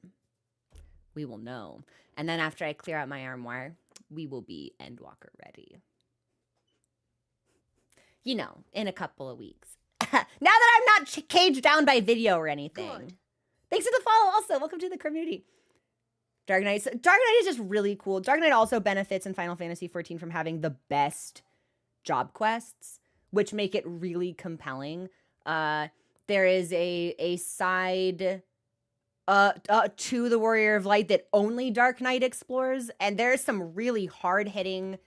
we will know. And then after I clear out my armoire, we will be Endwalker ready. You know, in a couple of weeks. Now that I'm not caged down by video or anything. Good. Thanks for the follow also. Welcome to the community. Dark Knight is just really cool. Dark Knight also benefits in Final Fantasy 14 from having the best job quests, which make it really compelling. There is a side... to the Warrior of Light that only Dark Knight explores, and there's some really hard-hitting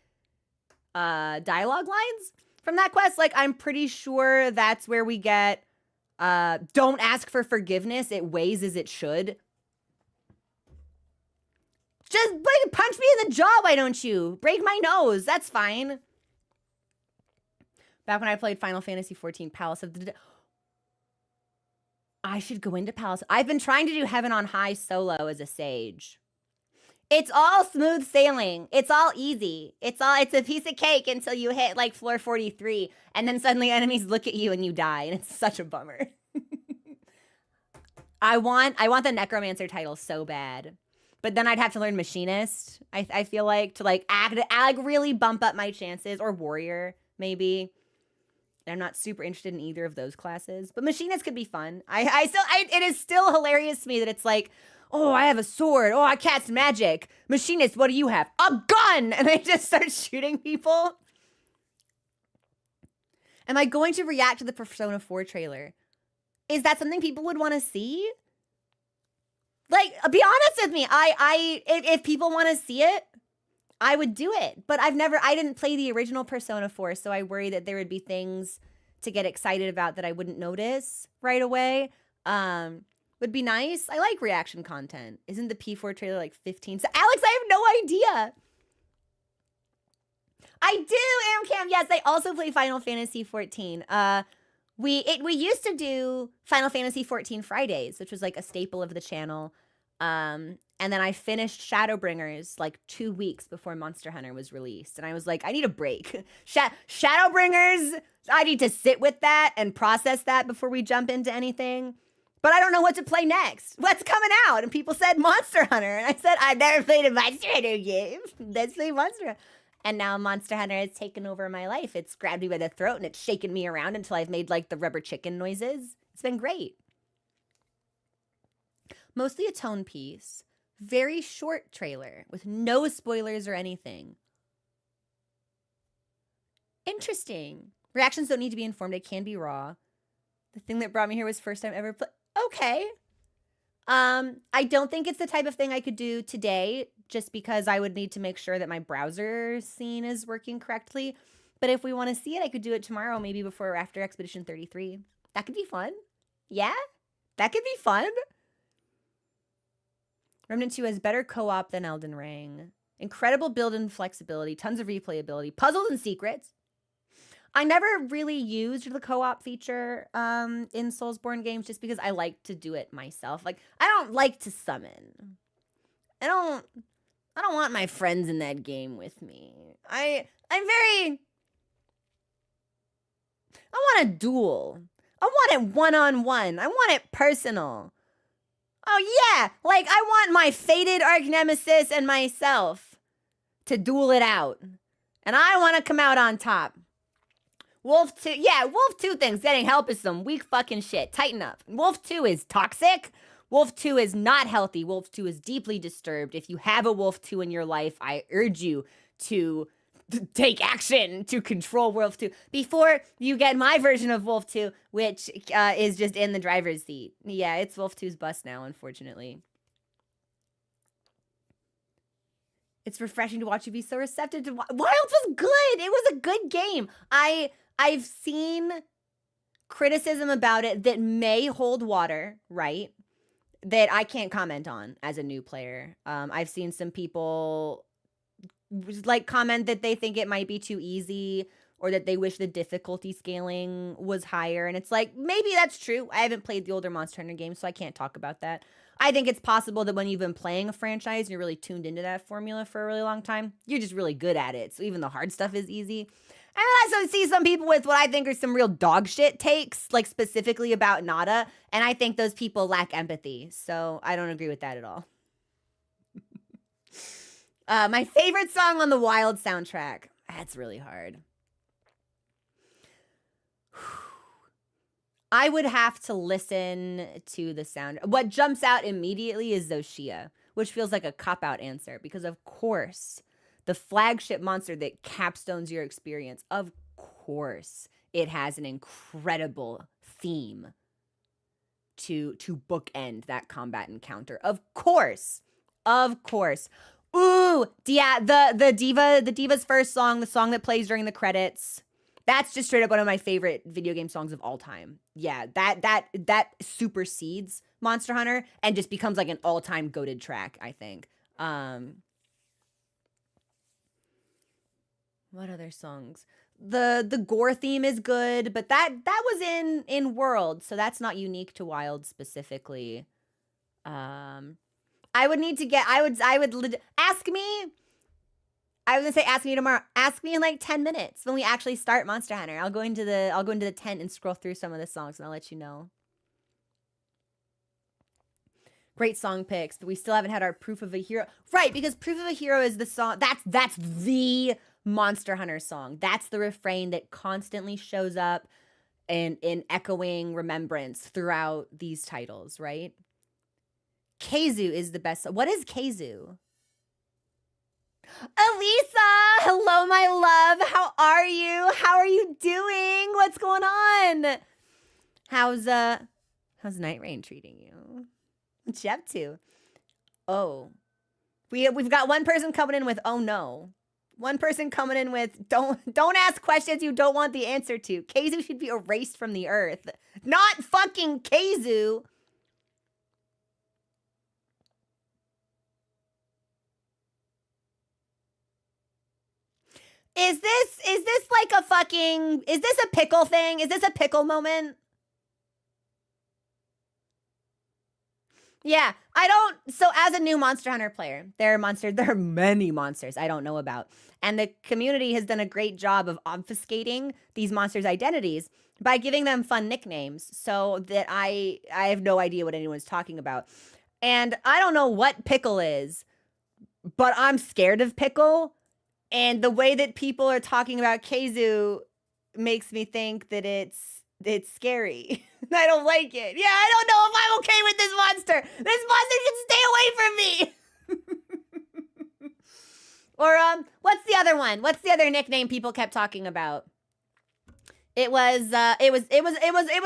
dialogue lines from that quest. Like, I'm pretty sure that's where we get don't ask for forgiveness, it weighs as it should. Just punch me in the jaw, why don't you? Break my nose, that's fine. Back when I played Final Fantasy 14 Palace of the I should go into Palace. I've been trying to do Heaven on High solo as a sage. It's all smooth sailing. It's all easy. It's a piece of cake until you hit like floor 43, and then suddenly enemies look at you and you die, and it's such a bummer. I want the Necromancer title so bad. But then I'd have to learn Machinist, I feel like, to like really bump up my chances, or Warrior, maybe. And I'm not super interested in either of those classes. But Machinist could be fun. It is still hilarious to me that it's like, oh, I have a sword. Oh, I cast magic. Machinist, what do you have? A gun! And they just start shooting people. Am I going to react to the Persona 4 trailer? Is that something people would want to see? Like, be honest with me. If people want to see it, I would do it. But I didn't play the original Persona 4, so I worry that there would be things to get excited about that I wouldn't notice right away. Would be nice. I like reaction content. Isn't the P4 trailer like 15? So Alex, I have no idea. I do, Amcam. Yes, I also play Final Fantasy 14. We used to do Final Fantasy 14 Fridays, which was like a staple of the channel. And then I finished Shadowbringers like 2 weeks before Monster Hunter was released. And I was like, I need a break. Shadowbringers, I need to sit with that and process that before we jump into anything. But I don't know what to play next. What's coming out? And people said Monster Hunter. And I said, I've never played a Monster Hunter game. Let's play Monster Hunter. And now Monster Hunter has taken over my life. It's grabbed me by the throat and it's shaken me around until I've made like the rubber chicken noises. It's been great. Mostly a tone piece. Very short trailer with no spoilers or anything. Interesting. Reactions don't need to be informed. It can be raw. The thing that brought me here was first time ever play. Okay. I don't think it's the type of thing I could do today, just because I would need to make sure that my browser scene is working correctly. But if we want to see it, I could do it tomorrow, maybe before or after Expedition 33. That could be fun. Yeah? That could be fun. Remnant 2 has better co-op than Elden Ring. Incredible build-in flexibility, tons of replayability, puzzles and secrets. I never really used the co-op feature in Soulsborne games just because I like to do it myself. Like, I don't like to summon. I don't want my friends in that game with me. I want a duel. I want it one-on-one. I want it personal. Oh yeah, like I want my fated arch nemesis and myself to duel it out. And I want to come out on top. Wolf 2, yeah, Wolf 2 thinks getting help is some weak fucking shit. Tighten up. Wolf 2 is toxic. Wolf 2 is not healthy. Wolf 2 is deeply disturbed. If you have a Wolf 2 in your life, I urge you to take action to control Wolf 2 before you get my version of Wolf 2, which is just in the driver's seat. Yeah, it's Wolf 2's bus now, unfortunately. It's refreshing to watch you be so receptive to Wilds was good. It was a good game. I've seen criticism about it that may hold water, right? That I can't comment on as a new player. I've seen some people like comment that they think it might be too easy or that they wish the difficulty scaling was higher. And it's like, maybe that's true. I haven't played the older Monster Hunter games, so I can't talk about that. I think it's possible that when you've been playing a franchise and you're really tuned into that formula for a really long time, you're just really good at it. So even the hard stuff is easy. And I also see some people with what I think are some real dog shit takes, like specifically about Nada. And I think those people lack empathy. So I don't agree with that at all. My favorite song on the Wild soundtrack. That's really hard. I would have to listen to the sound. What jumps out immediately is Zoshia, which feels like a cop-out answer because, of course, the flagship monster that capstones your experience, of course, it has an incredible theme to bookend that combat encounter. Of course. Of course. Ooh, yeah, the Diva's first song, the song that plays during the credits. That's just straight up one of my favorite video game songs of all time. Yeah, that supersedes Monster Hunter and just becomes like an all-time goated track, I think. What other songs? the gore theme is good, but that was in World, so that's not unique to Wild specifically. I would need to get, I would ask me. I was gonna say ask me tomorrow. Ask me in like 10 minutes when we actually start Monster Hunter. I'll go into the tent and scroll through some of the songs and I'll let you know. Great song picks, but we still haven't had our Proof of a Hero. Right, because Proof of a Hero is the song, that's the Monster Hunter song. That's the refrain that constantly shows up in echoing remembrance throughout these titles, right? Keizu is the best. What is Keizu? Elisa, hello, my love. How are you? How are you doing? What's going on? How's Night Rain treating you? What you up to? Oh, we've got one person coming in with oh no. One person coming in with don't ask questions you don't want the answer to. Keizu should be erased from the earth. Not fucking Keizu. Is this like a fucking, is this a pickle thing? Is this a pickle moment? Yeah, so as a new Monster Hunter player, there are many monsters I don't know about. And the community has done a great job of obfuscating these monsters' identities by giving them fun nicknames so that I have no idea what anyone's talking about. And I don't know what pickle is, but I'm scared of pickle. And the way that people are talking about Keizu makes me think that it's scary. I don't like it. Yeah, I don't know if I'm okay with this monster. This monster should stay away from me. Or what's the other one? What's the other nickname people kept talking about? It was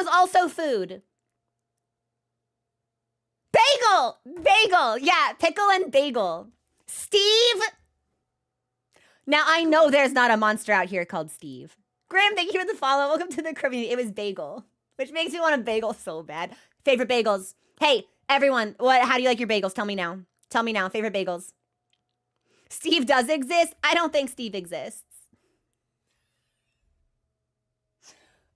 also food. Bagel. Yeah, pickle and bagel. Steve. Now I know there's not a monster out here called Steve. Graham, thank you for the follow. Welcome to the community. It was bagel, which makes me want a bagel so bad. Favorite bagels. Hey, everyone, how do you like your bagels? Tell me now. Tell me now. Favorite bagels. Steve does exist? I don't think Steve exists.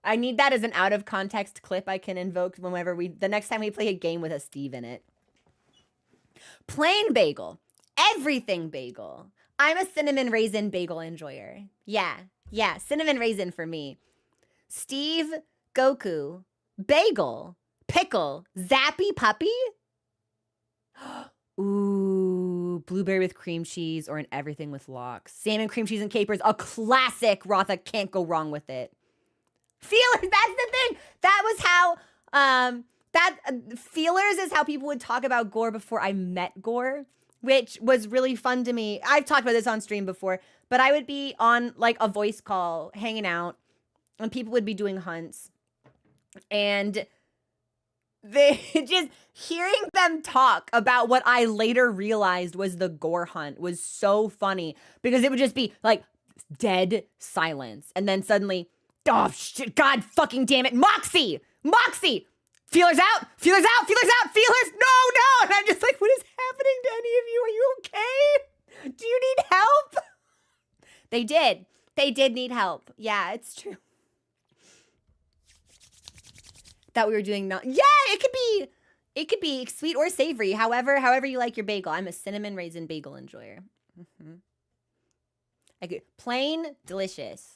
I need that as an out of context clip I can invoke whenever the next time we play a game with a Steve in it. Plain bagel. Everything bagel. I'm a cinnamon raisin bagel enjoyer. Yeah, cinnamon raisin for me. Steve, Goku, bagel, pickle, zappy puppy. Ooh, blueberry with cream cheese or an everything with lox. Salmon, cream cheese, and capers, a classic. Rotha can't go wrong with it. Feelers, that's the thing. That was how, feelers is how people would talk about gore before I met gore, which was really fun to me. I've talked about this on stream before, but I would be on like a voice call hanging out and people would be doing hunts and they just hearing them talk about what I later realized was the gore hunt was so funny because it would just be like dead silence. And then suddenly, oh shit, God fucking damn it. Moxie. Feelers out, feelers out, feelers out, feelers, no. And I'm just like, what is happening to any of you? Are you okay? Do you need help? They did need help. Yeah, it's true. Thought we were doing yeah, it could be sweet or savory. However you like your bagel. I'm a cinnamon raisin bagel enjoyer. Plain, delicious.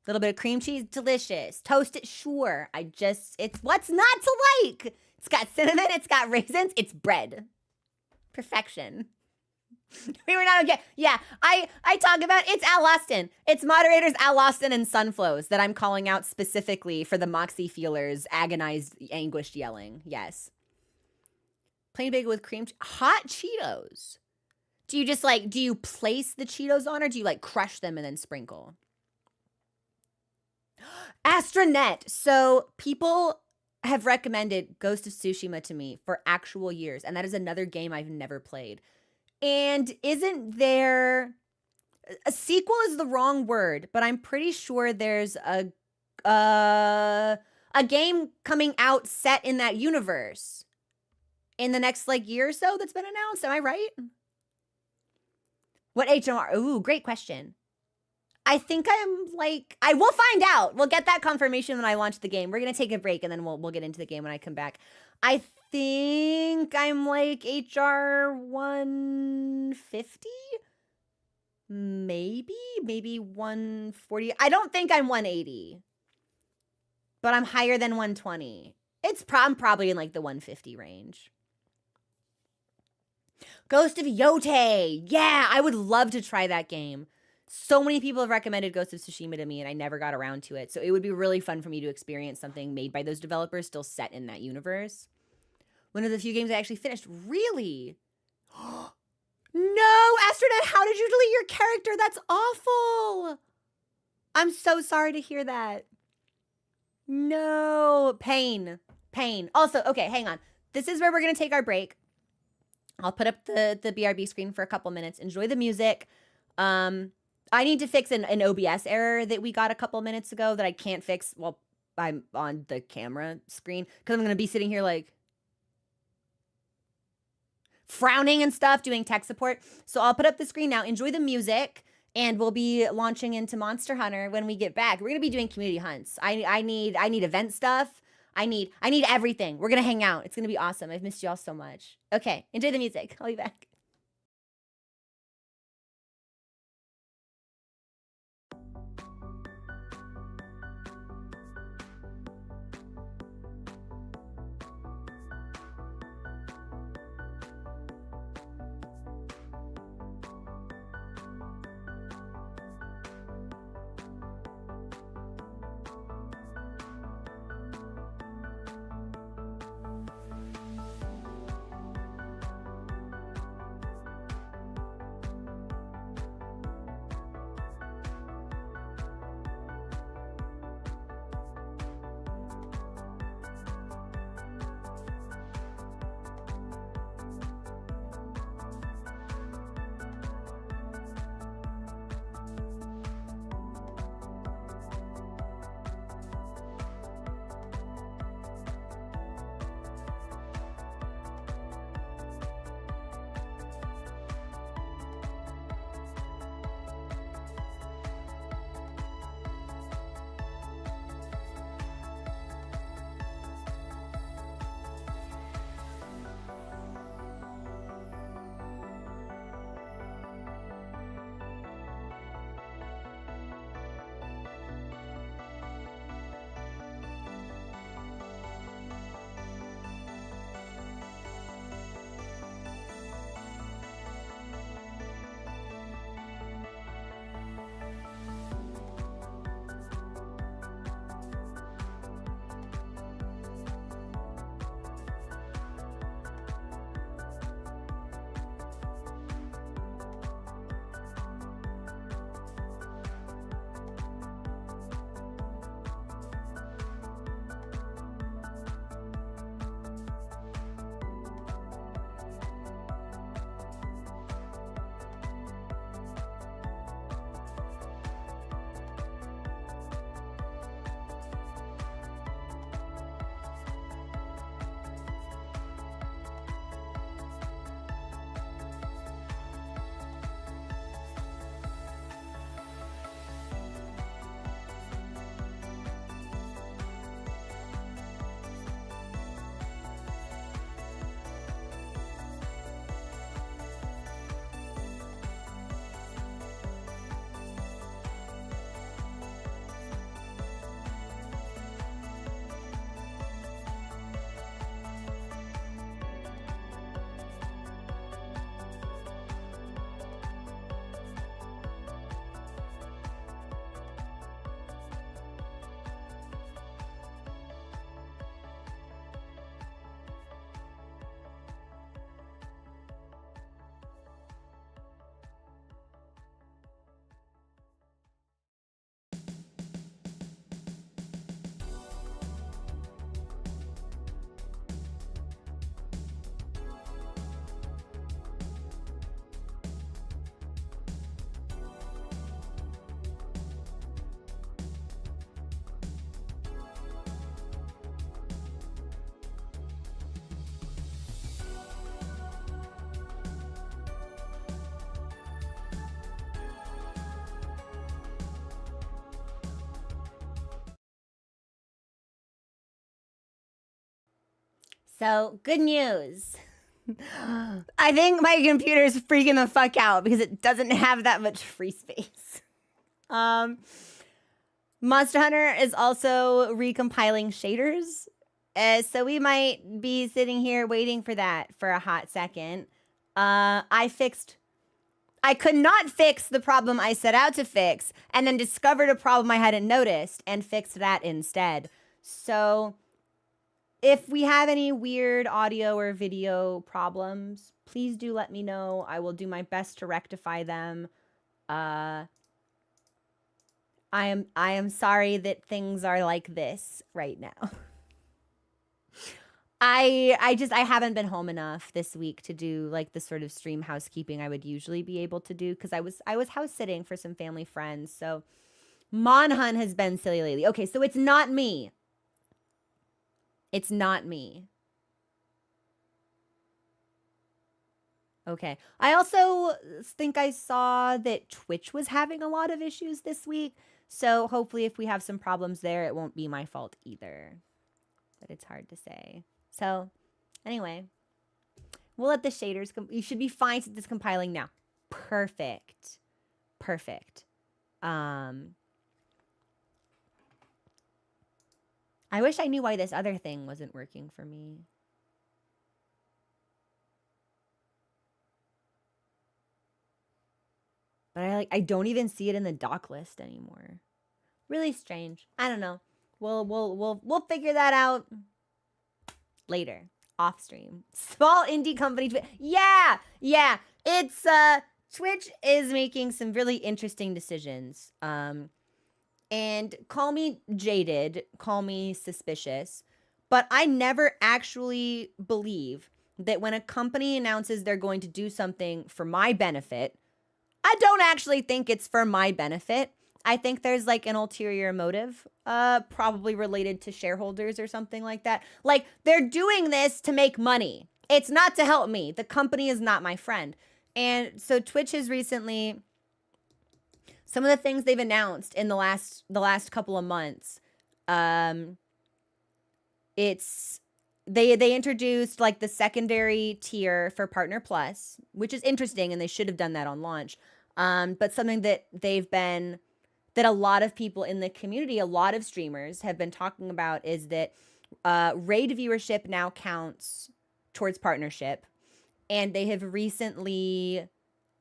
A little bit of cream cheese, delicious. Toast it, sure. It's what's not to like. It's got cinnamon, it's got raisins, it's bread. Perfection. We were not okay. Yeah, I talk about, it's Al Austin. It's moderators Al Austin and Sunflows that I'm calling out specifically for the Moxie feelers, agonized, anguished yelling. Yes. Plain bagel with cream, hot Cheetos. Do you just do you place the Cheetos on or do you crush them and then sprinkle? Astronet. So people have recommended Ghost of Tsushima to me for actual years, and that is another game I've never played. And isn't there a sequel is the wrong word, but I'm pretty sure there's a game coming out set in that universe in the next year or so that's been announced. Am I right? What HMR? Ooh, great question. I think I'm like, I will find out. We'll get that confirmation when I launch the game. We're gonna take a break and then we'll get into the game when I come back. I think I'm like HR 150? Maybe 140. I don't think I'm 180. But I'm higher than 120. I'm probably in like the 150 range. Ghost of Yote. Yeah, I would love to try that game. So many people have recommended Ghost of Tsushima to me, and I never got around to it. So it would be really fun for me to experience something made by those developers still set in that universe. One of the few games I actually finished. Really? No, Astronaut, how did you delete your character? That's awful. I'm so sorry to hear that. No, pain. Also, okay, hang on. This is where we're going to take our break. I'll put up the BRB screen for a couple minutes. Enjoy the music. I need to fix an OBS error that we got a couple minutes ago that I can't fix while I'm on the camera screen because I'm going to be sitting here like frowning and stuff, doing tech support. So I'll put up the screen now. Enjoy the music, and we'll be launching into Monster Hunter when we get back. We're going to be doing community hunts. I need event stuff. I need everything. We're going to hang out. It's going to be awesome. I've missed you all so much. Okay, enjoy the music. I'll be back. So, good news. I think my computer's freaking the fuck out because it doesn't have that much free space. Monster Hunter is also recompiling shaders. So we might be sitting here waiting for that for a hot second. I could not fix the problem I set out to fix and then discovered a problem I hadn't noticed and fixed that instead. So if we have any weird audio or video problems, please do let me know. I will do my best to rectify them. I am sorry that things are like this right now. I haven't been home enough this week to do like the sort of stream housekeeping I would usually be able to do because I was house sitting for some family friends. So monhun has been silly lately. Okay, so it's not me. It's not me. Okay. I also think I saw that Twitch was having a lot of issues this week. So hopefully if we have some problems there, it won't be my fault either. But it's hard to say. So anyway, we'll let the shaders you should be fine since it's compiling now. Perfect. Perfect. I wish I knew why this other thing wasn't working for me. But I don't even see it in the doc list anymore. Really strange. I don't know. We'll figure that out later, off stream. Small indie company. Yeah. It's Twitch is making some really interesting decisions. And call me jaded, call me suspicious, but I never actually believe that when a company announces they're going to do something for my benefit, I don't actually think it's for my benefit. I think there's like an ulterior motive, probably related to shareholders or something like that. Like they're doing this to make money. It's not to help me. The company is not my friend. And so Twitch has recently, some of the things they've announced in the last couple of months, they introduced like the secondary tier for Partner Plus, which is interesting, and they should have done that on launch. But something that that a lot of people in the community, a lot of streamers have been talking about is that raid viewership now counts towards partnership, and they have recently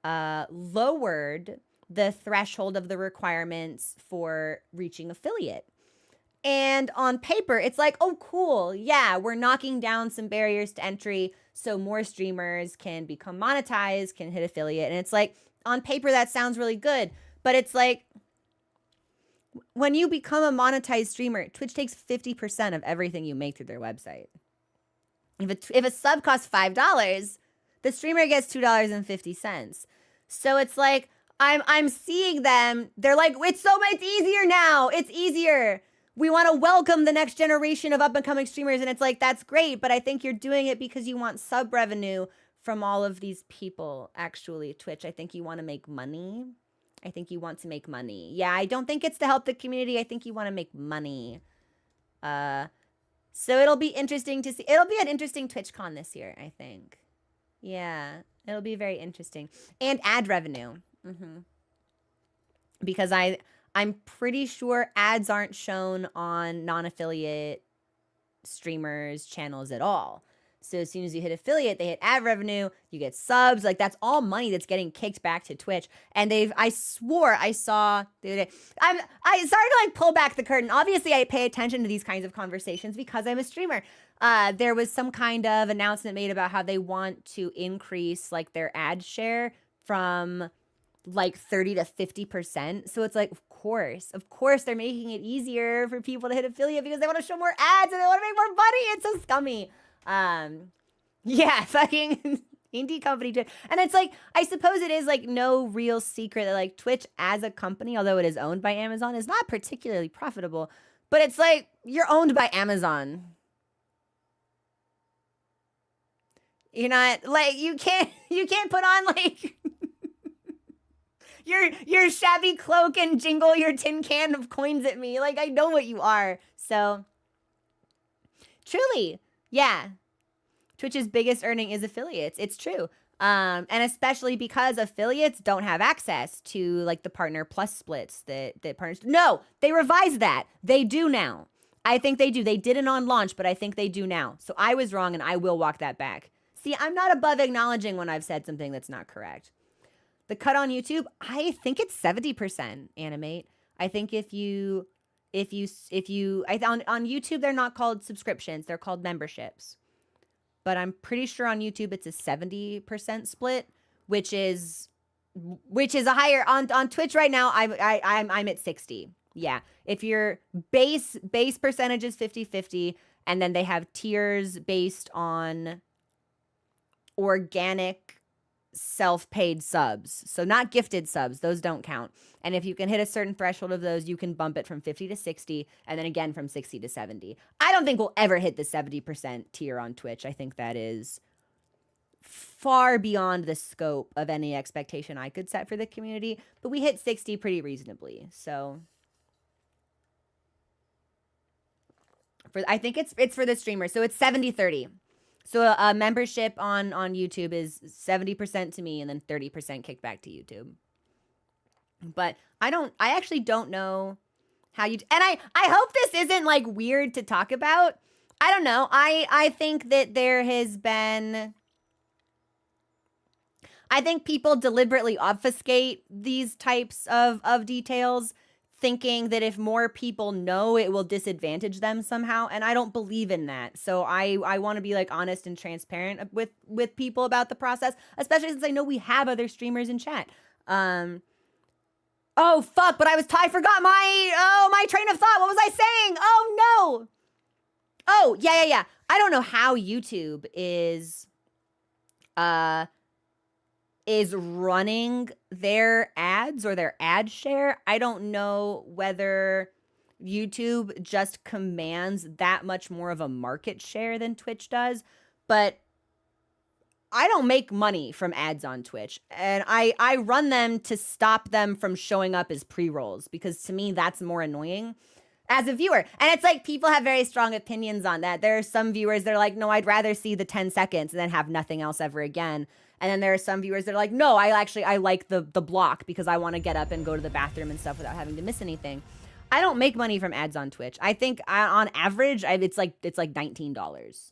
lowered the threshold of the requirements for reaching affiliate. And on paper, it's like, oh, cool. Yeah, we're knocking down some barriers to entry so more streamers can become monetized, can hit affiliate. And it's like, on paper, that sounds really good. But it's like, when you become a monetized streamer, Twitch takes 50% of everything you make through their website. If a sub costs $5, the streamer gets $2.50. So it's like, I'm seeing them. They're like, it's so much easier now. It's easier. We want to welcome the next generation of up-and-coming streamers. And it's like, that's great. But I think you're doing it because you want sub revenue from all of these people, actually, Twitch. I think you want to make money. I think you want to make money. Yeah, I don't think it's to help the community. I think you want to make money. So it'll be interesting to see. It'll be an interesting TwitchCon this year, I think. Yeah, it'll be very interesting. And ad revenue. Because I'm pretty sure ads aren't shown on non-affiliate streamers' channels at all. So as soon as you hit affiliate, they hit ad revenue, you get subs. Like that's all money that's getting kicked back to Twitch. And I swore I saw the other day. I started to like pull back the curtain. Obviously, I pay attention to these kinds of conversations because I'm a streamer. There was some kind of announcement made about how they want to increase like their ad share from like 30 to 50%. So it's like, of course they're making it easier for people to hit affiliate because they want to show more ads and they want to make more money. It's so scummy. Yeah, fucking indie company. And it's like, I suppose it is like no real secret that like Twitch as a company, although it is owned by Amazon, is not particularly profitable, but it's like, you're owned by Amazon. You're not like, you can't put on like your shabby cloak and jingle your tin can of coins at me. Like, I know what you are. So truly, yeah. Twitch's biggest earning is affiliates. It's true. And especially because affiliates don't have access to like the partner plus splits that partners. No, they revised that. They do now. I think they do. They didn't on launch, but I think they do now. So I was wrong and I will walk that back. See, I'm not above acknowledging when I've said something that's not correct. The cut on YouTube, I think it's 70% animate. I think if you on YouTube, they're not called subscriptions, they're called memberships. But I'm pretty sure on YouTube it's a 70% split, which is a higher on Twitch right now. I'm at 60. Yeah. If your base percentage is 50-50, and then they have tiers based on organic self-paid subs. So not gifted subs, those don't count. And if you can hit a certain threshold of those, you can bump it from 50 to 60 and then again from 60 to 70. I don't think we'll ever hit the 70% tier on Twitch. I think that is far beyond the scope of any expectation I could set for the community, but we hit 60 pretty reasonably. So I think it's for the streamer. So it's 70-30. So a membership on YouTube is 70% to me and then 30% kicked back to YouTube. But I actually don't know how you, and I hope this isn't like weird to talk about. I don't know. I think that there has been, I think people deliberately obfuscate these types of details, thinking that if more people know, it will disadvantage them somehow. And I don't believe in that. So I want to be like honest and transparent with people about the process, especially since I know we have other streamers in chat. Oh, fuck, but I forgot my train of thought. What was I saying? Oh, no. Oh, yeah. I don't know how YouTube is running their ads or their ad share. I don't know whether YouTube just commands that much more of a market share than Twitch does, but I don't make money from ads on Twitch, and I run them to stop them from showing up as pre-rolls, because to me that's more annoying as a viewer. And it's like people have very strong opinions on that. There are some viewers that are like, no, I'd rather see the 10 seconds and then have nothing else ever again. And then there are some viewers that are like, no, I like the block because I want to get up and go to the bathroom and stuff without having to miss anything. I don't make money from ads on Twitch. I think on average, it's like $19.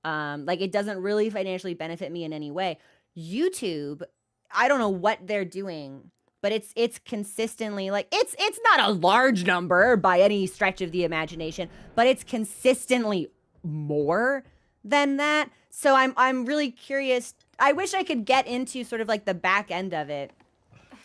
Like it doesn't really financially benefit me in any way. YouTube, I don't know what they're doing, but it's consistently like, it's not a large number by any stretch of the imagination, but it's consistently more than that. So I'm really curious. I wish I could get into sort of like the back end of it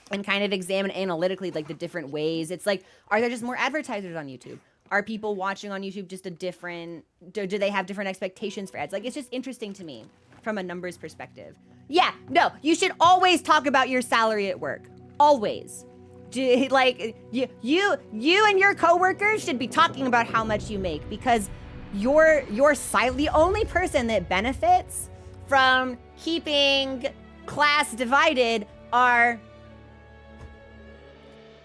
and kind of examine analytically like the different ways. It's like, are there just more advertisers on YouTube? Are people watching on YouTube just a different, do they have different expectations for ads? Like, it's just interesting to me from a numbers perspective. Yeah, no, you should always talk about your salary at work. Always. Like, you and your coworkers should be talking about how much you make, because you're the only person that benefits from keeping class divided are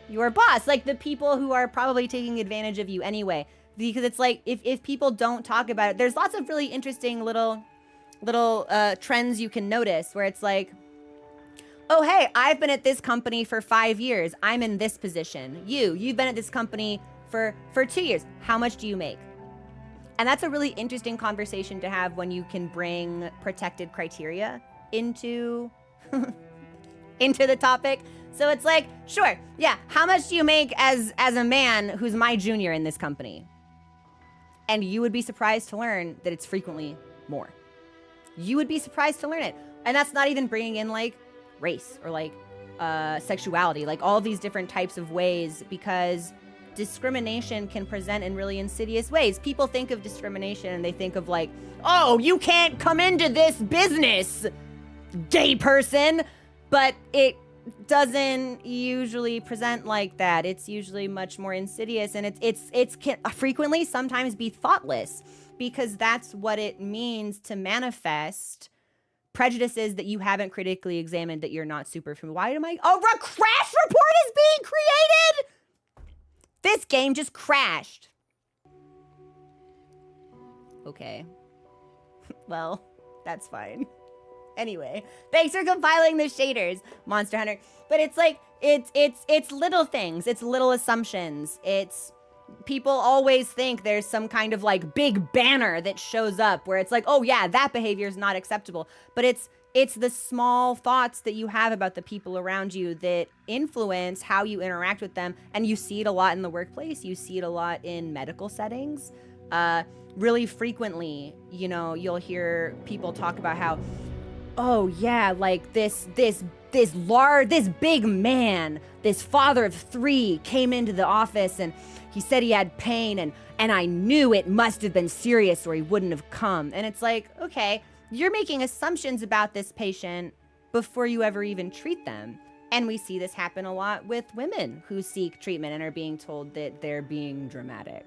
your boss, like the people who are probably taking advantage of you anyway. Because it's like, if people don't talk about it, there's lots of really interesting little trends you can notice where it's like, oh, hey, I've been at this company for 5 years. I'm in this position. You've been at this company for 2 years. How much do you make? And that's a really interesting conversation to have when you can bring protected criteria into the topic. So it's like, sure, yeah, how much do you make as a man who's my junior in this company? And you would be surprised to learn that it's frequently more. You would be surprised to learn it. And that's not even bringing in like race or like sexuality, like all these different types of ways, because discrimination can present in really insidious ways. People think of discrimination and they think of like, oh, you can't come into this business, gay person. But it doesn't usually present like that. It's usually much more insidious, and it can frequently sometimes be thoughtless, because that's what it means to manifest prejudices that you haven't critically examined, that you're not super familiar. Why am I? Oh, a crash report is being created. This game just crashed. Okay. Well, That's fine. Anyway, thanks for compiling the shaders, Monster Hunter. But it's like, it's little things. It's little assumptions. It's, people always think there's some kind of like big banner that shows up where it's like, oh yeah, that behavior is not acceptable. But it's the small thoughts that you have about the people around you that influence how you interact with them. And you see it a lot in the workplace. You see it a lot in medical settings. Really frequently, you know, you'll hear people talk about how, oh yeah, like this big man, this father of 3 came into the office and he said he had pain and I knew it must have been serious or he wouldn't have come. And it's like, okay, you're making assumptions about this patient before you ever even treat them. And we see this happen a lot with women who seek treatment and are being told that they're being dramatic.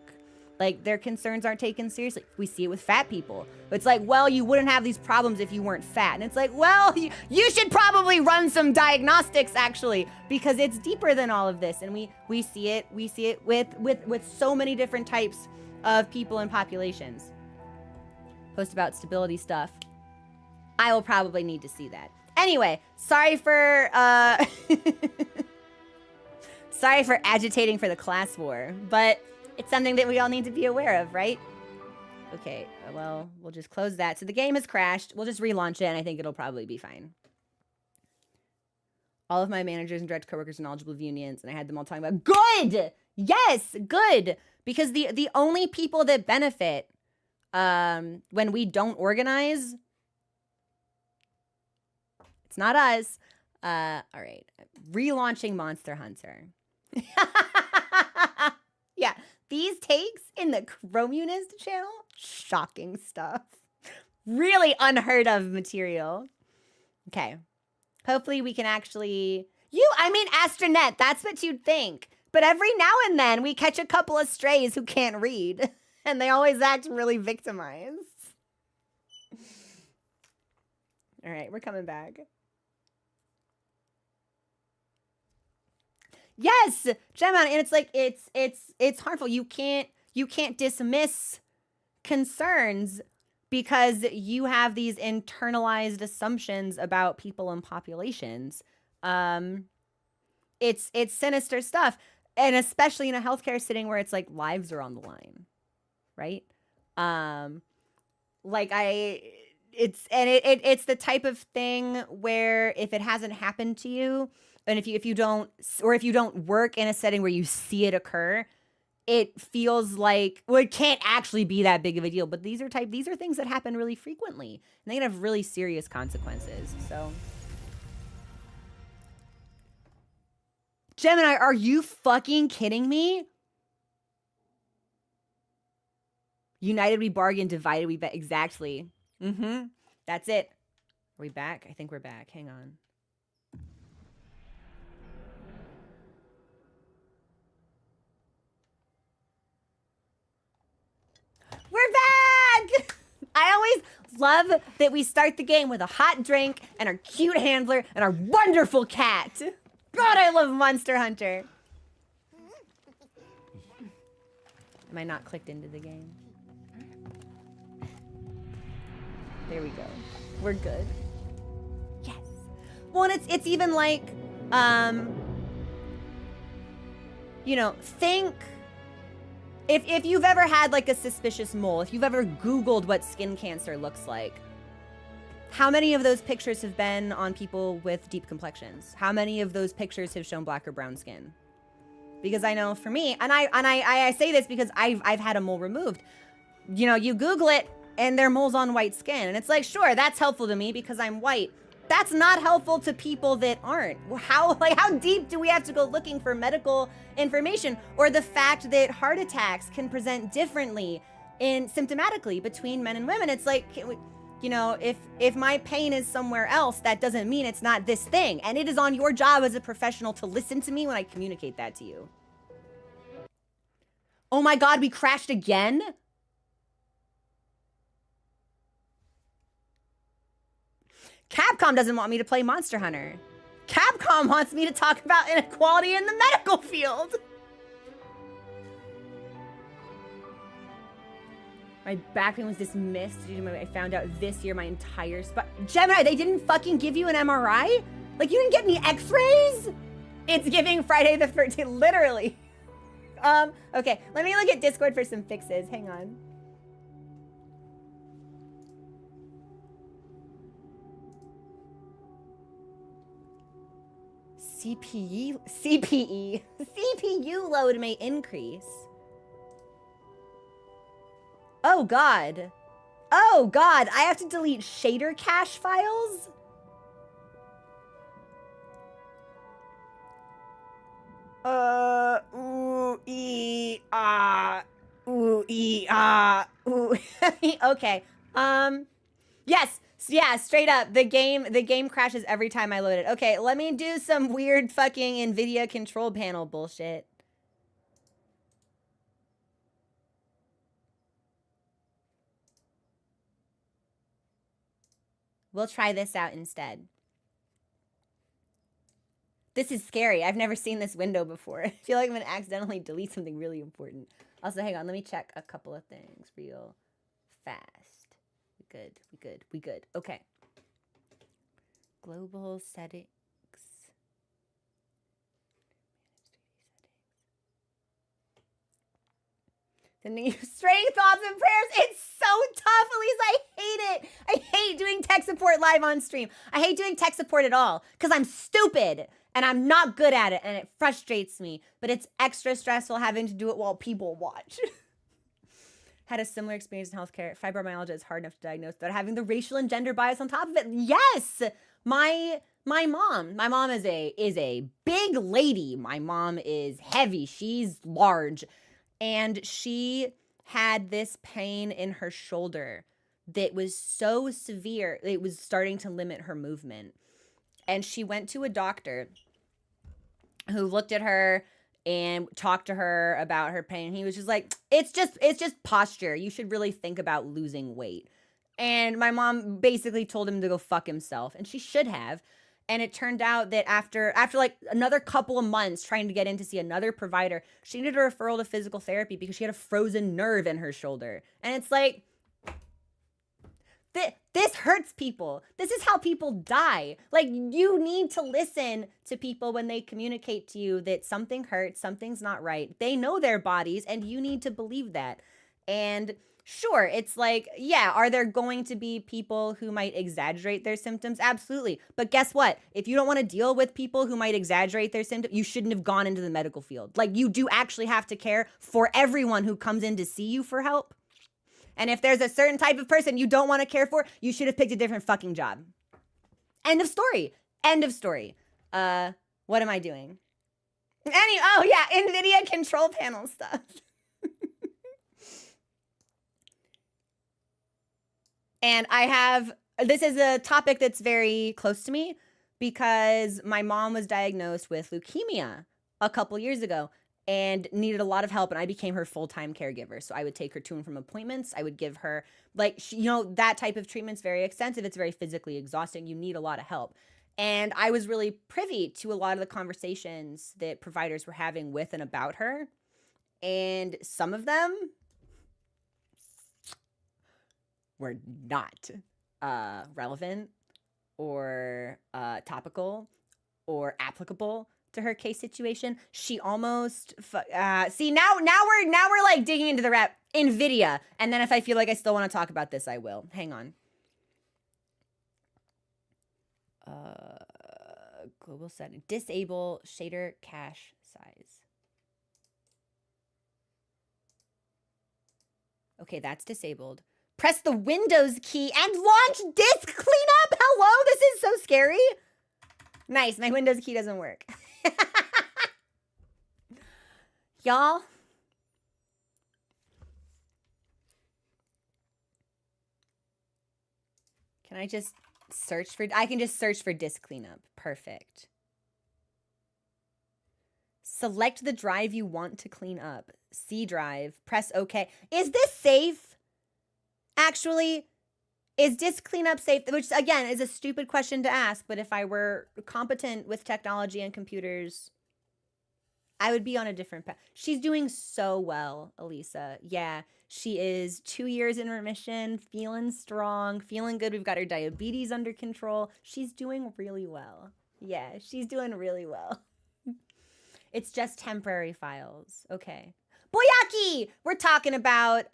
Like, their concerns aren't taken seriously. We see it with fat people. It's like, well, you wouldn't have these problems if you weren't fat. And it's like, well, you should probably run some diagnostics, actually, because it's deeper than all of this. And we see it with so many different types of people and populations. Post about stability stuff. I will probably need to see that. Anyway, sorry for agitating for the class war, but it's something that we all need to be aware of, right? Okay, well, we'll just close that. So the game has crashed. We'll just relaunch it, and I think it'll probably be fine. All of my managers and direct coworkers are knowledgeable of unions, and I had them all talking about, good! Yes, good! Because the only people that benefit when we don't organize, it's not us. All right, relaunching Monster Hunter. Yeah. These takes in the Chromunist channel, shocking stuff. Really unheard of material. Okay. Hopefully we can actually... Astronet, that's what you'd think. But every now and then we catch a couple of strays who can't read. And they always act really victimized. All right, we're coming back. Yes, Gemma, and it's like it's harmful. You can't dismiss concerns because you have these internalized assumptions about people and populations. It's sinister stuff, and especially in a healthcare setting where it's like lives are on the line, right? It's the type of thing where if it hasn't happened to you. And if you don't work in a setting where you see it occur, it feels like, well, it can't actually be that big of a deal. But these are things that happen really frequently, and they can have really serious consequences. So, Gemini, are you fucking kidding me? United we bargain, divided we bet. Exactly. That's it. Are we back? I think we're back. Hang on. We're back! I always love that we start the game with a hot drink and our cute handler and our wonderful cat. God, I love Monster Hunter. Am I not clicked into the game? There we go. We're good. Yes. Well, and it's even like, think... If you've ever had like a suspicious mole, if you've ever Googled what skin cancer looks like, how many of those pictures have been on people with deep complexions? How many of those pictures have shown black or brown skin? Because I know for me, and I say this because I've had a mole removed. You know, you Google it and their moles on white skin, and it's like, sure, that's helpful to me because I'm white. That's not helpful to people that aren't. How deep do we have to go looking for medical information? Or the fact that heart attacks can present differently symptomatically between men and women. It's like, if my pain is somewhere else, that doesn't mean it's not this thing. And it is on your job as a professional to listen to me when I communicate that to you. Oh my God, we crashed again? Capcom doesn't want me to play Monster Hunter. Capcom wants me to talk about inequality in the medical field. My back pain was dismissed due to I found out this year my entire Gemini, they didn't fucking give you an MRI? Like, you didn't get any x-rays? It's giving Friday the 13th, literally. Okay, let me look at Discord for some fixes. Hang on. CPU load may increase. Oh God. Oh God, I have to delete shader cache files? Okay. Yes. Yeah, straight up. The game crashes every time I load it. Okay, let me do some weird fucking NVIDIA control panel bullshit. We'll try this out instead. This is scary. I've never seen this window before. I feel like I'm gonna accidentally delete something really important. Also, hang on, let me check a couple of things real fast. We good. Okay. Global settings. The new strength, thoughts, and prayers. It's so tough, Elise. I hate it. I hate doing tech support live on stream. I hate doing tech support at all because I'm stupid and I'm not good at it and it frustrates me. But it's extra stressful having to do it while people watch. Had a similar experience in healthcare. Fibromyalgia is hard enough to diagnose without having the racial and gender bias on top of it. Yes, my mom is a big lady. My mom is heavy. She's large. And she had this pain in her shoulder that was so severe, it was starting to limit her movement. And she went to a doctor who looked at her and talked to her about her pain. He was just like, it's just posture. You should really think about losing weight. And my mom basically told him to go fuck himself, and she should have. And it turned out that after like another couple of months trying to get in to see another provider, she needed a referral to physical therapy because she had a frozen nerve in her shoulder. And it's like, this hurts people. This is how people die. Like, you need to listen to people when they communicate to you that something hurts, something's not right. They know their bodies, and you need to believe that. And sure, it's like, yeah, are there going to be people who might exaggerate their symptoms? Absolutely. But guess what? If you don't want to deal with people who might exaggerate their symptoms, you shouldn't have gone into the medical field. Like, you do actually have to care for everyone who comes in to see you for help. And if there's a certain type of person you don't want to care for, you should have picked a different fucking job. End of story. End of story. What am I doing? Oh yeah, NVIDIA control panel stuff. And this is a topic that's very close to me because my mom was diagnosed with leukemia a couple years ago and needed a lot of help, and I became her full-time caregiver. So I would take her to and from appointments. I would give her, like, that type of treatment's very extensive. It's very physically exhausting. You need a lot of help. And I was really privy to a lot of the conversations that providers were having with and about her. And some of them were not relevant or topical or applicable to her case situation. She almost see now we're like digging into the rap NVIDIA, and then if I feel like I still want to talk about this, I will. Hang on. Global setting, disable shader cache size. Okay, that's disabled. Press the Windows key and launch disk cleanup. Hello, this is so scary. Nice, my Windows key doesn't work. Y'all. Can I just search for, I can just search for disk cleanup. Perfect. Select the drive you want to clean up. C drive, press OK. Is this safe? Actually, is disk cleanup safe? Which, again, is a stupid question to ask, but if I were competent with technology and computers, I would be on a different path. She's doing so well, Elisa. Yeah, she is 2 years in remission, feeling strong, feeling good. We've got her diabetes under control. She's doing really well. Yeah, she's doing really well. It's just temporary files. Okay. Boyaki! We're talking about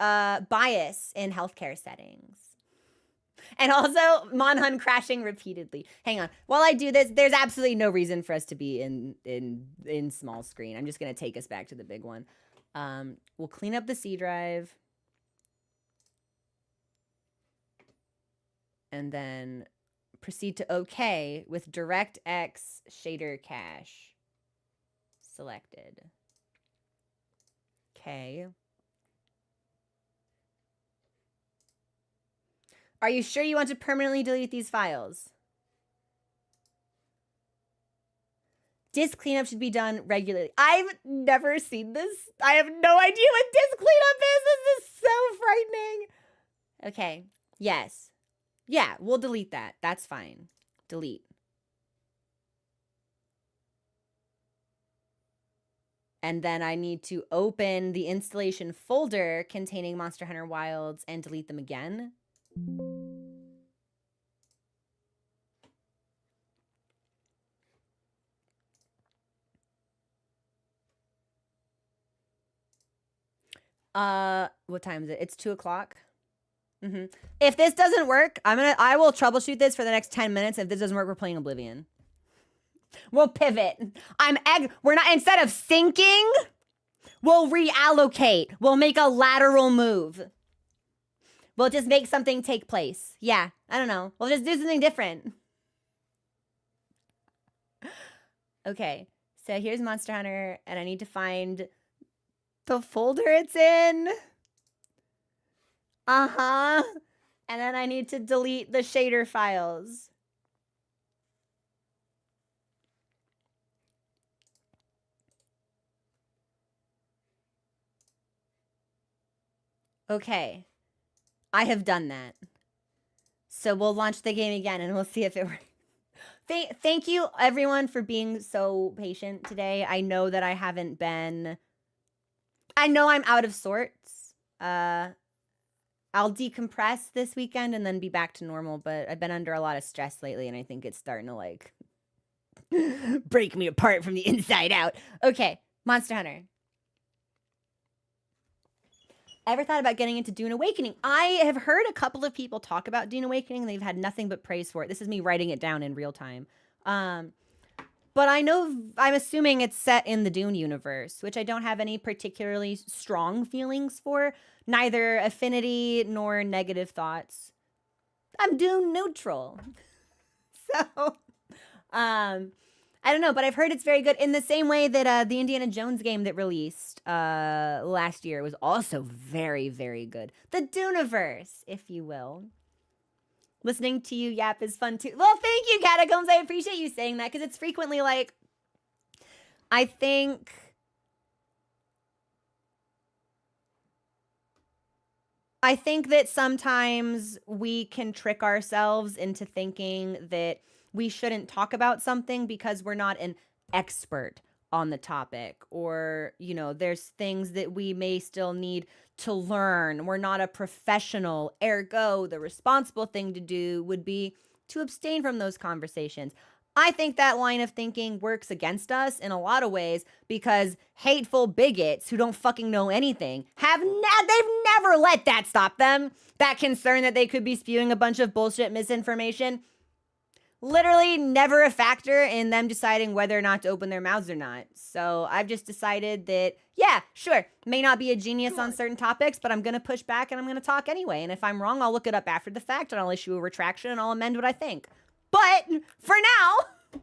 bias in healthcare settings. And also monhun crashing repeatedly. Hang on. While I do this, there's absolutely no reason for us to be in small screen. I'm just going to take us back to the big one. We'll clean up the C drive. And then proceed to OK with DirectX shader cache selected. Okay. Are you sure you want to permanently delete these files? Disk cleanup should be done regularly. I've never seen this. I have no idea what disk cleanup is. This is so frightening. Okay. Yes. Yeah, we'll delete that. That's fine. Delete. And then I need to open the installation folder containing Monster Hunter Wilds and delete them again. What time is it? It's 2 o'clock. If this doesn't work, I will troubleshoot this for the next 10 minutes. If this doesn't work, we're playing Oblivion. We'll pivot. We're not, instead of sinking, we'll reallocate. We'll make a lateral move. We'll just make something take place. Yeah, I don't know. We'll just do something different. Okay, so here's Monster Hunter, and I need to find the folder it's in. And then I need to delete the shader files. Okay. I have done that. So we'll launch the game again and we'll see if it works. Thank you, everyone, for being so patient today. I know that I haven't been... I know I'm out of sorts. I'll decompress this weekend and then be back to normal, but I've been under a lot of stress lately, and I think it's starting to, like, break me apart from the inside out. Okay, Monster Hunter. Ever thought about getting into Dune Awakening? I have heard a couple of people talk about Dune Awakening, and they've had nothing but praise for it. This is me writing it down in real time. But I'm assuming it's set in the Dune universe, which I don't have any particularly strong feelings for. Neither affinity nor negative thoughts. I'm Dune neutral. So, I don't know, but I've heard it's very good in the same way that the Indiana Jones game that released last year was also very, very good. The Duneverse, if you will. Listening to you yap is fun too. Well, thank you, Catacombs. I appreciate you saying that, because it's frequently like, I think that sometimes we can trick ourselves into thinking that we shouldn't talk about something because we're not an expert on the topic, or, you know, there's things that we may still need to learn. We're not a professional, ergo the responsible thing to do would be to abstain from those conversations. I think that line of thinking works against us in a lot of ways, because hateful bigots who don't fucking know anything they've never let that stop them. That concern that they could be spewing a bunch of bullshit misinformation, literally never a factor in them deciding whether or not to open their mouths or not. So I've just decided that, yeah, sure, may not be a genius on certain topics, but I'm going to push back and I'm going to talk anyway. And if I'm wrong, I'll look it up after the fact and I'll issue a retraction and I'll amend what I think. But for now,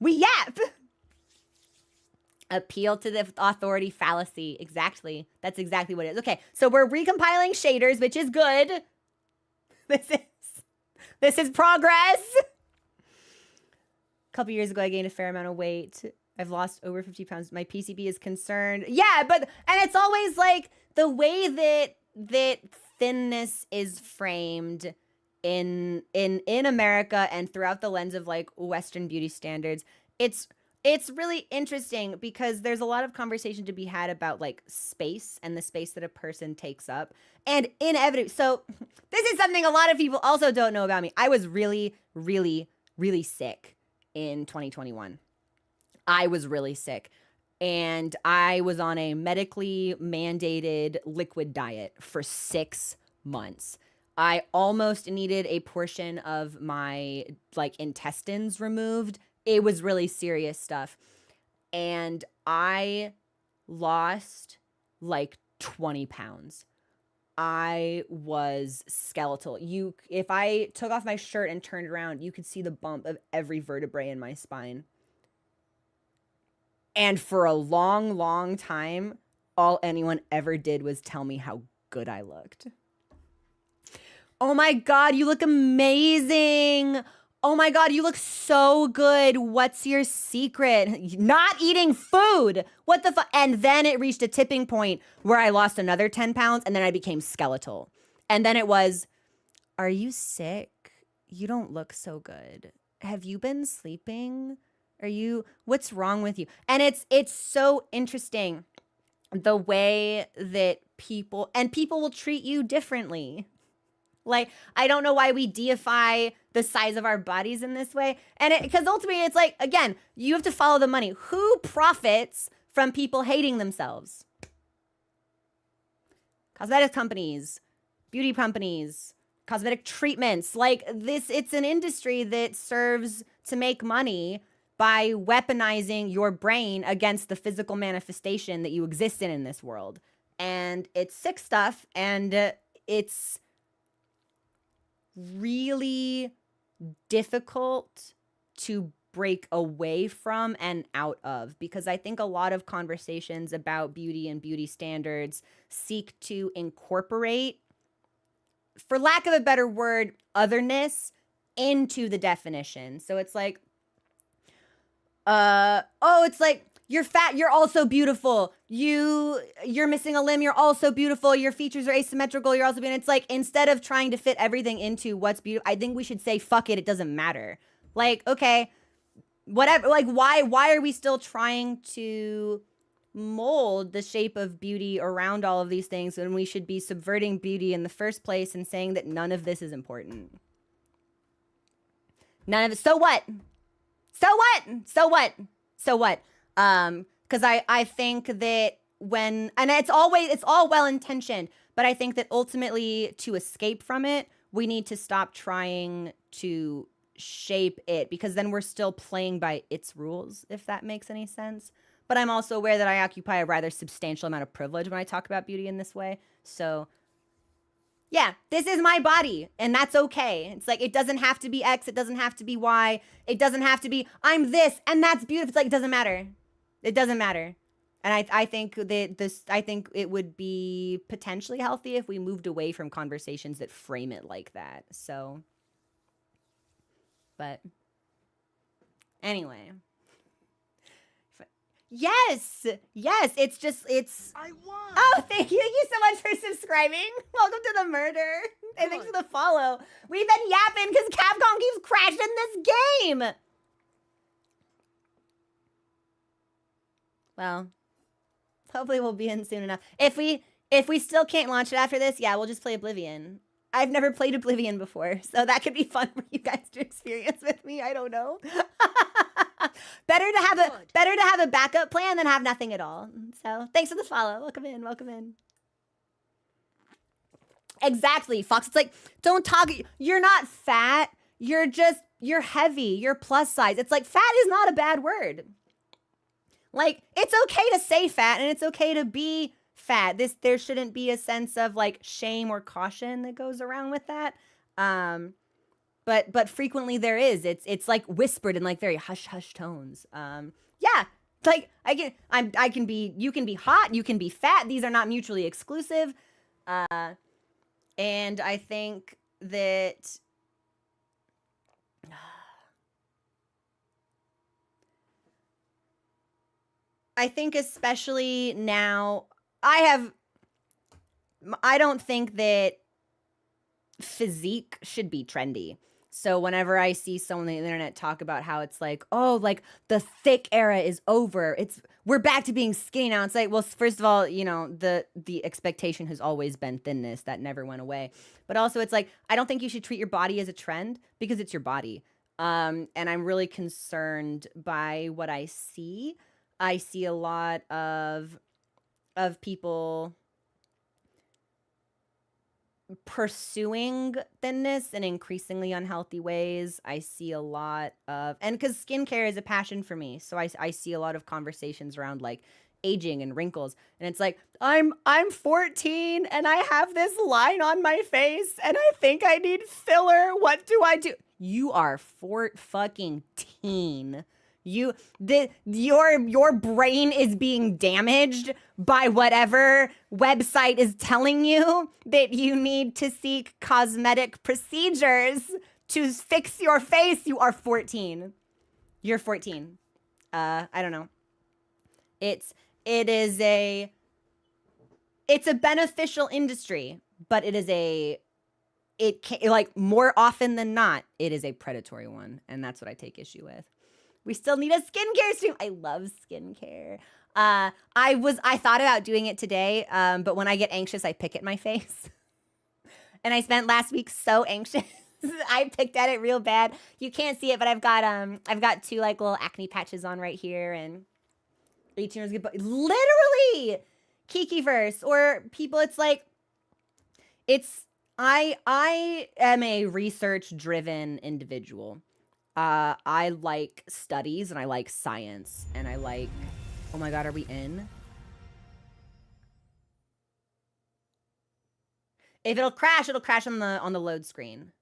we yap. Appeal to the authority fallacy. Exactly. That's exactly what it is. Okay, so we're recompiling shaders, which is good. This is progress. A couple years ago, I gained a fair amount of weight. I've lost over 50 pounds. My PCB is concerned. Yeah, and it's always like the way that thinness is framed in America and throughout the lens of like Western beauty standards. It's It's really interesting because there's a lot of conversation to be had about like space and the space that a person takes up. And inevitably, so this is something a lot of people also don't know about me. I was really, really, really sick in 2021. I was really sick. And I was on a medically mandated liquid diet for 6 months. I almost needed a portion of my like intestines removed. It was really serious stuff. And I lost like 20 pounds. I was skeletal. If I took off my shirt and turned around, you could see the bump of every vertebrae in my spine. And for a long, long time, all anyone ever did was tell me how good I looked. Oh my God, you look amazing. Oh my God, you look so good. What's your secret? Not eating food. What the fuck? And then it reached a tipping point where I lost another 10 pounds and then I became skeletal. And then it was, are you sick? You don't look so good. Have you been sleeping? What's wrong with you? And it's so interesting the way that people will treat you differently. Like, I don't know why we deify the size of our bodies in this way. And because ultimately it's like, again, you have to follow the money. Who profits from people hating themselves? Cosmetic companies, beauty companies, cosmetic treatments. Like this, it's an industry that serves to make money by weaponizing your brain against the physical manifestation that you exist in this world. And it's sick stuff, and it's really difficult to break away from and out of, because I think a lot of conversations about beauty and beauty standards seek to incorporate, for lack of a better word, otherness into the definition. So it's like, it's like, you're fat, you're also beautiful. You're missing a limb, you're also beautiful. Your features are asymmetrical, you're also beautiful. It's like, instead of trying to fit everything into what's beautiful, I think we should say, fuck it doesn't matter. Like, okay, whatever. Like, why are we still trying to mold the shape of beauty around all of these things when we should be subverting beauty in the first place and saying that none of this is important? None of it. So what? So what? So what? So what? Because I think that and it's all well intentioned, but I think that ultimately, to escape from it, we need to stop trying to shape it, because then we're still playing by its rules, if that makes any sense. But I'm also aware that I occupy a rather substantial amount of privilege when I talk about beauty in this way. So yeah, this is my body, and that's okay. It's like, it doesn't have to be X, it doesn't have to be Y, it doesn't have to be, I'm this, and that's beautiful. It's like, it doesn't matter. It doesn't matter. And I think that I think it would be potentially healthy if we moved away from conversations that frame it like that. So, but anyway. Yes, it's. I won. Oh, thank you so much for subscribing. Welcome to the murder. And thanks for the follow. We've been yapping because Capcom keeps crashing this game. Well, hopefully we'll be in soon enough. If we still can't launch it after this, yeah, we'll just play Oblivion. I've never played Oblivion before, so that could be fun for you guys to experience with me. I don't know. Better to have a backup plan than have nothing at all. So thanks for the follow. Welcome in. Welcome in. Exactly, Fox. It's like, don't talk. You're not fat. You're heavy. You're plus size. It's like, fat is not a bad word. Like, it's okay to say fat, and it's okay to be fat. There shouldn't be a sense of like shame or caution that goes around with that. But frequently there is. It's like whispered in like very hush hush tones. Yeah, like I can be, you can be hot, you can be fat. These are not mutually exclusive. And I think that especially now, I don't think that physique should be trendy. So whenever I see someone on the internet talk about how it's like, oh, like the thick era is over, we're back to being skinny now. It's like, well, first of all, you know, the expectation has always been thinness. That never went away. But also it's like, I don't think you should treat your body as a trend because it's your body. And I'm really concerned by what I see. I see a lot of people pursuing thinness in increasingly unhealthy ways. I see a lot of, and because skincare is a passion for me, so I see a lot of conversations around like aging and wrinkles, and it's like, I'm 14 and I have this line on my face and I think I need filler. What do I do? You are 14. Your brain is being damaged by whatever website is telling you that you need to seek cosmetic procedures to fix your face. You are 14. You're 14. I don't know. It's a beneficial industry, but like more often than not, it is a predatory one, and that's what I take issue with. We still need a skincare stream. I love skincare. I thought about doing it today, but when I get anxious, I pick at my face. And I spent last week so anxious. I picked at it real bad. You can't see it, but I've got 2 like little acne patches on right here, and 18 was good. But literally, Kikiverse or people, it's like, I am a research-driven individual. I like studies and I like science and I like, oh my God, are we in? If it'll crash on the load screen.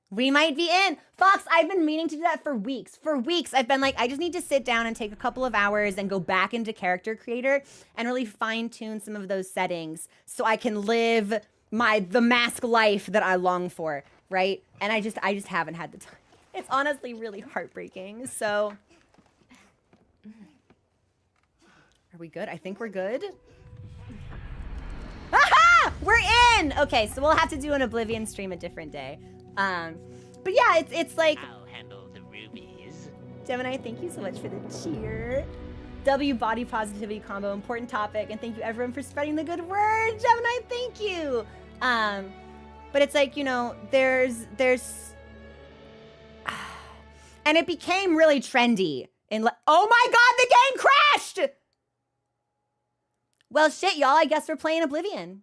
We might be in. Fox, I've been meaning to do that for weeks. For weeks, I've been like, I just need to sit down and take a couple of hours and go back into Character Creator and really fine tune some of those settings so I can live the mask life that I long for, right? And I just haven't had the time. It's honestly really heartbreaking. So, are we good? I think we're good. Aha! We're in! Okay, so we'll have to do an Oblivion stream a different day. But yeah, it's like, I'll handle the rubies. Gemini, thank you so much for the cheer. W body positivity combo, important topic, and thank you everyone for spreading the good word. Gemini, thank you. But it's like, you know, there's and it became really trendy in oh my God, the game crashed. Well, shit, y'all, I guess we're playing Oblivion.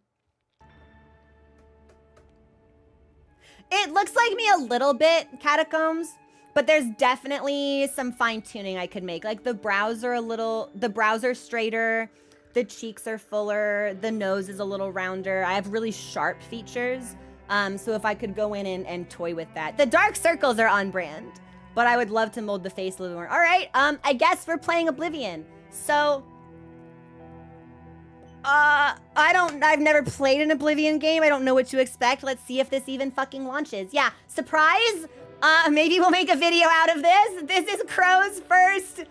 It looks like me a little bit, Catacombs, but there's definitely some fine tuning I could make. Like the brows are straighter, the cheeks are fuller, the nose is a little rounder. I have really sharp features. So if I could go in and toy with that. The dark circles are on brand, but I would love to mold the face a little more. All right, I guess we're playing Oblivion. So, I've never played an Oblivion game. I don't know what to expect. Let's see if this even fucking launches. Yeah, surprise. Maybe we'll make a video out of this. This is Crow's first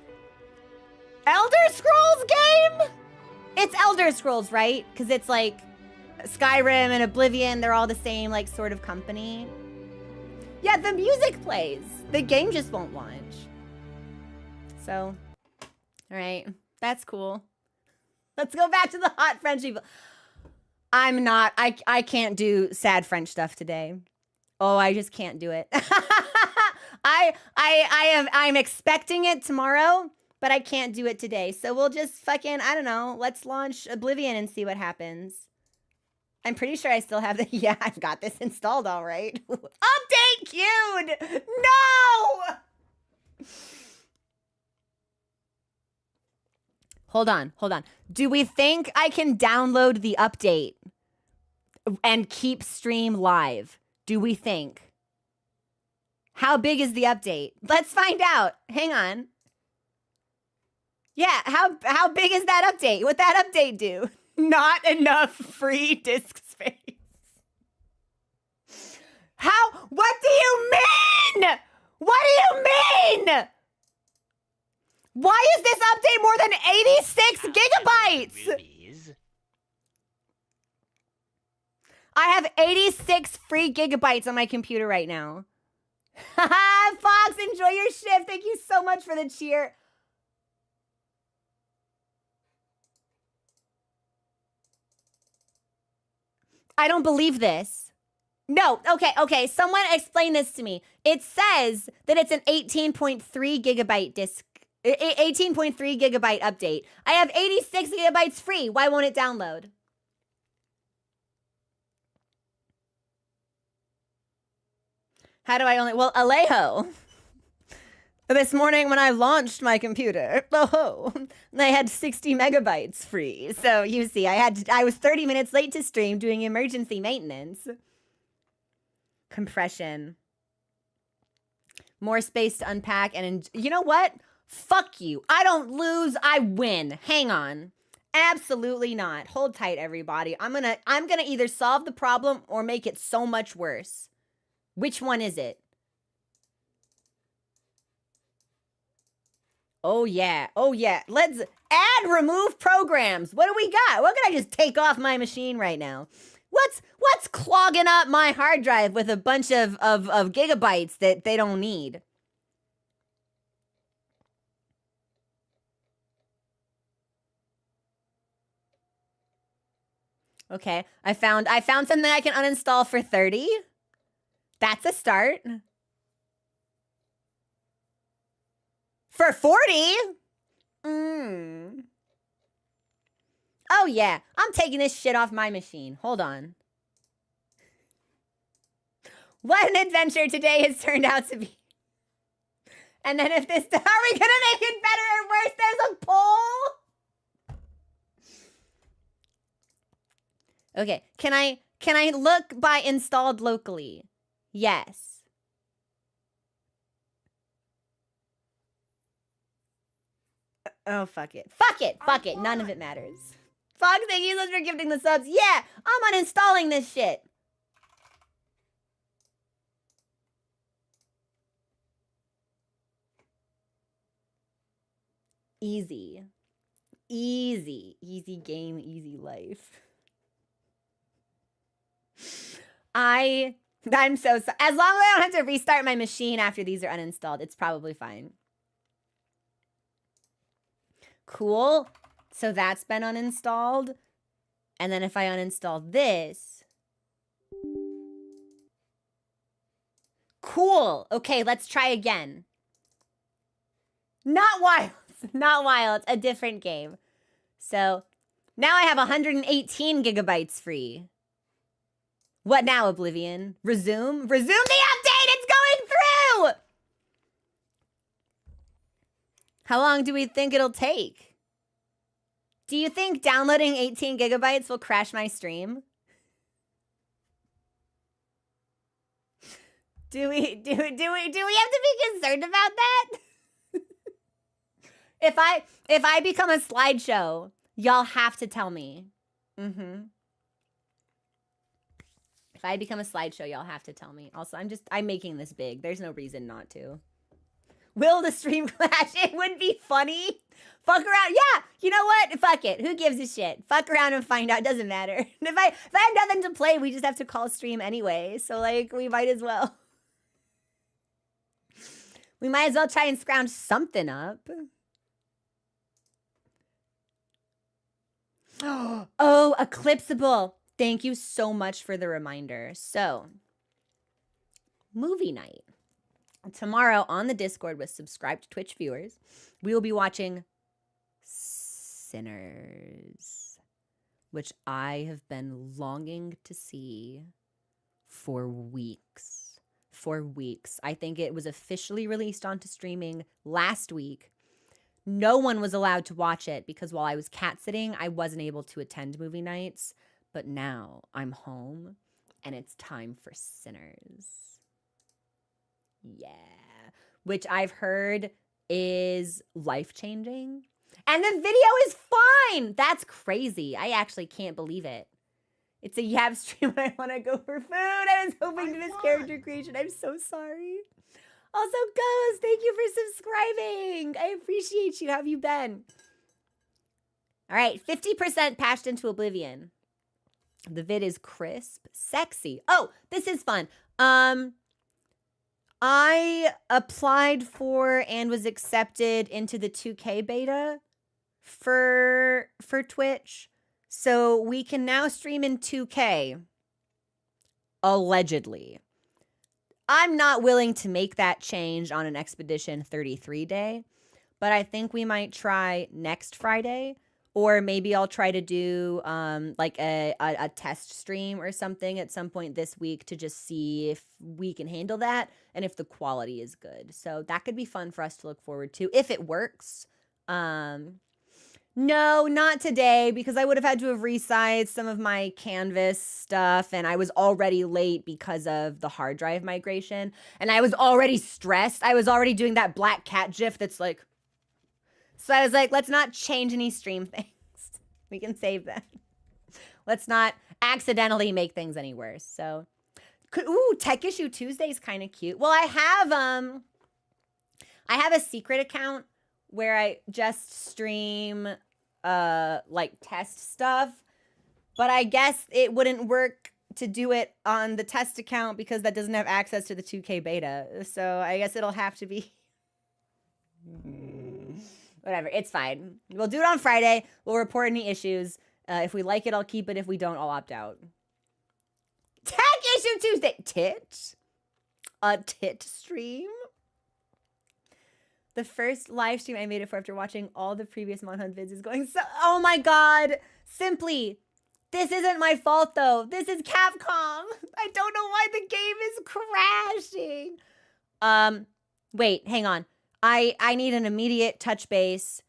Elder Scrolls game? It's Elder Scrolls, right? Because it's like Skyrim and Oblivion, they're all the same, like, sort of company. Yeah, the music plays. The game just won't launch. So, all right, that's cool. Let's go back to the hot French people. I can't do sad French stuff today. Oh, I just can't do it. I'm expecting it tomorrow, but I can't do it today. So we'll just fucking, I don't know, let's launch Oblivion and see what happens. I'm pretty sure I still have the, yeah, I've got this installed all right. Update queued! No! Hold on. Do we think I can download the update and keep stream live? Do we think? How big is the update? Let's find out. Hang on. Yeah, how big is that update? What that update do? Not enough free disk space. What do you mean? What do you mean? Why is this update more than 86 gigabytes? Rubies. I have 86 free gigabytes on my computer right now. Haha, Fox, enjoy your shift. Thank you so much for the cheer. I don't believe this. No, okay. Someone explain this to me. It says that it's an 18.3 gigabyte disk, 18.3 gigabyte update. I have 86 gigabytes free. Why won't it download? How do I only, well, Alejo. This morning when I launched my computer, I had 60 megabytes free. So you see, I was 30 minutes late to stream doing emergency maintenance. Compression. More space to unpack and you know what? Fuck you. I don't lose, I win. Hang on. Absolutely not. Hold tight, everybody. I'm gonna either solve the problem or make it so much worse. Which one is it? Oh yeah. Let's add remove programs. What do we got? What can I just take off my machine right now? What's clogging up my hard drive with a bunch of gigabytes that they don't need? Okay, I found something I can uninstall for 30. That's a start. For 40? Oh yeah, I'm taking this shit off my machine. Hold on. What an adventure today has turned out to be. And then if this, are we gonna make it better or worse? There's a poll. Okay, can I look by installed locally? Yes. Oh, fuck it. None of it matters. Fox, thank you so much for gifting the subs. Yeah, I'm uninstalling this shit. Easy. Easy game, easy life. I'm so sorry. As long as I don't have to restart my machine after these are uninstalled, it's probably fine. Cool. So that's been uninstalled. And then if I uninstall this. Cool. Okay, let's try again. Not Wild. Not Wild. A different game. So now I have 118 gigabytes free. What now, Oblivion? Resume? Resume the update! It's going through! How long do we think it'll take? Do you think downloading 18 gigabytes will crash my stream? Do we have to be concerned about that? If I become a slideshow, y'all have to tell me. If I become a slideshow, y'all have to tell me. Also, I'm making this big. There's no reason not to. Will the stream clash? It would be funny. Fuck around. Yeah, you know what? Fuck it. Who gives a shit? Fuck around and find out. Doesn't matter. If I have nothing to play, we just have to call stream anyway. So, like, we might as well. We might as well try and scrounge something up. Oh, Eclipsable. Thank you so much for the reminder. So, movie night. Tomorrow on the Discord with subscribed Twitch viewers, we will be watching Sinners, which I have been longing to see for weeks. I think it was officially released onto streaming last week. No one was allowed to watch it because while I was cat sitting, I wasn't able to attend movie nights. But now I'm home and it's time for Sinners. Yeah. Which I've heard is life-changing. And the video is fine. That's crazy. I actually can't believe it. It's a Yab stream and I want to go for food. I was hoping to miss character creation. I'm so sorry. Also, Ghost, thank you for subscribing. I appreciate you. How have you been? All right, 50% patched into Oblivion. The vid is crisp, sexy. Oh, this is fun. I applied for and was accepted into the 2K beta for Twitch. So we can now stream in 2K. Allegedly. I'm not willing to make that change on an Expedition 33 day, but I think we might try next Friday, or maybe I'll try to do like a test stream or something at some point this week to just see if we can handle that and if the quality is good. So that could be fun for us to look forward to if it works. No, not today, because I would have had to have resized some of my canvas stuff, and I was already late because of the hard drive migration, and I was already stressed. I was already doing that black cat gif that's like... So I was like, let's not change any stream things. We can save that. Let's not accidentally make things any worse. So, ooh, Tech Issue Tuesday is kind of cute. Well, I have a secret account where I just stream like test stuff, but I guess it wouldn't work to do it on the test account because that doesn't have access to the 2K beta. So I guess it'll have to be whatever. It's fine. We'll do it on Friday. We'll report any issues. If we like it, I'll keep it. If we don't, I'll opt out. Tech Issue Tuesday. Tit? A tit stream? The first live stream I made it for after watching all the previous monhun vids is going so... Oh my god! Simply, this isn't my fault though. This is Capcom. I don't know why the game is crashing. Wait, hang on. I need an immediate touch base.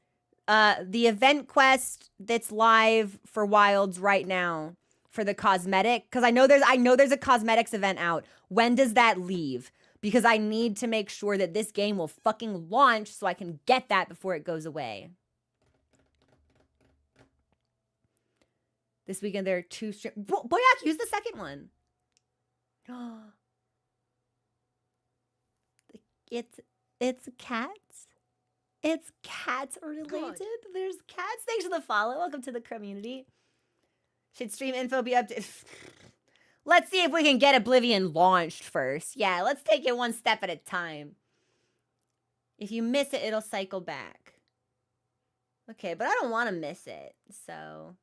The event quest that's live for Wilds right now for the cosmetic, because I know there's a cosmetics event out. When does that leave? Because I need to make sure that this game will fucking launch so I can get that before it goes away. This weekend there are 2 streams. Boyak, use the second one. It's cats. It's cats related. God. There's cats. Thanks for the follow. Welcome to the community. Should stream info be updated? Let's see if we can get Oblivion launched first. Yeah, let's take it one step at a time. If you miss it, it'll cycle back. Okay, but I don't want to miss it, so...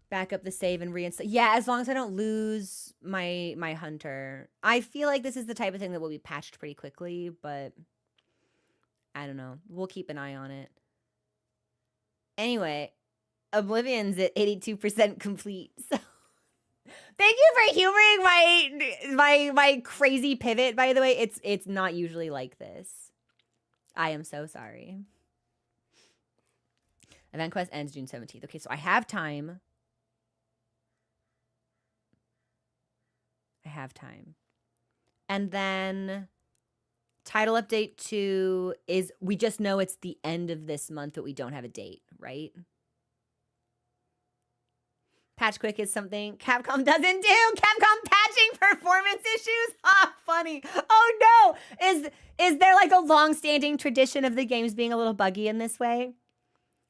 Back up the save and reinstall. Yeah, as long as I don't lose my hunter. I feel like this is the type of thing that will be patched pretty quickly, but... I don't know. We'll keep an eye on it. Anyway, Oblivion's at 82% complete, so... Thank you for humoring my crazy pivot, by the way. It's not usually like this. I am so sorry. Event quest ends June 17th. Okay, so I have time. And then title update 2 is we just know it's the end of this month, but we don't have a date, right? Patch quick is something Capcom doesn't do. Capcom patching performance issues? Ah, funny. Oh no! Is there like a long-standing tradition of the games being a little buggy in this way?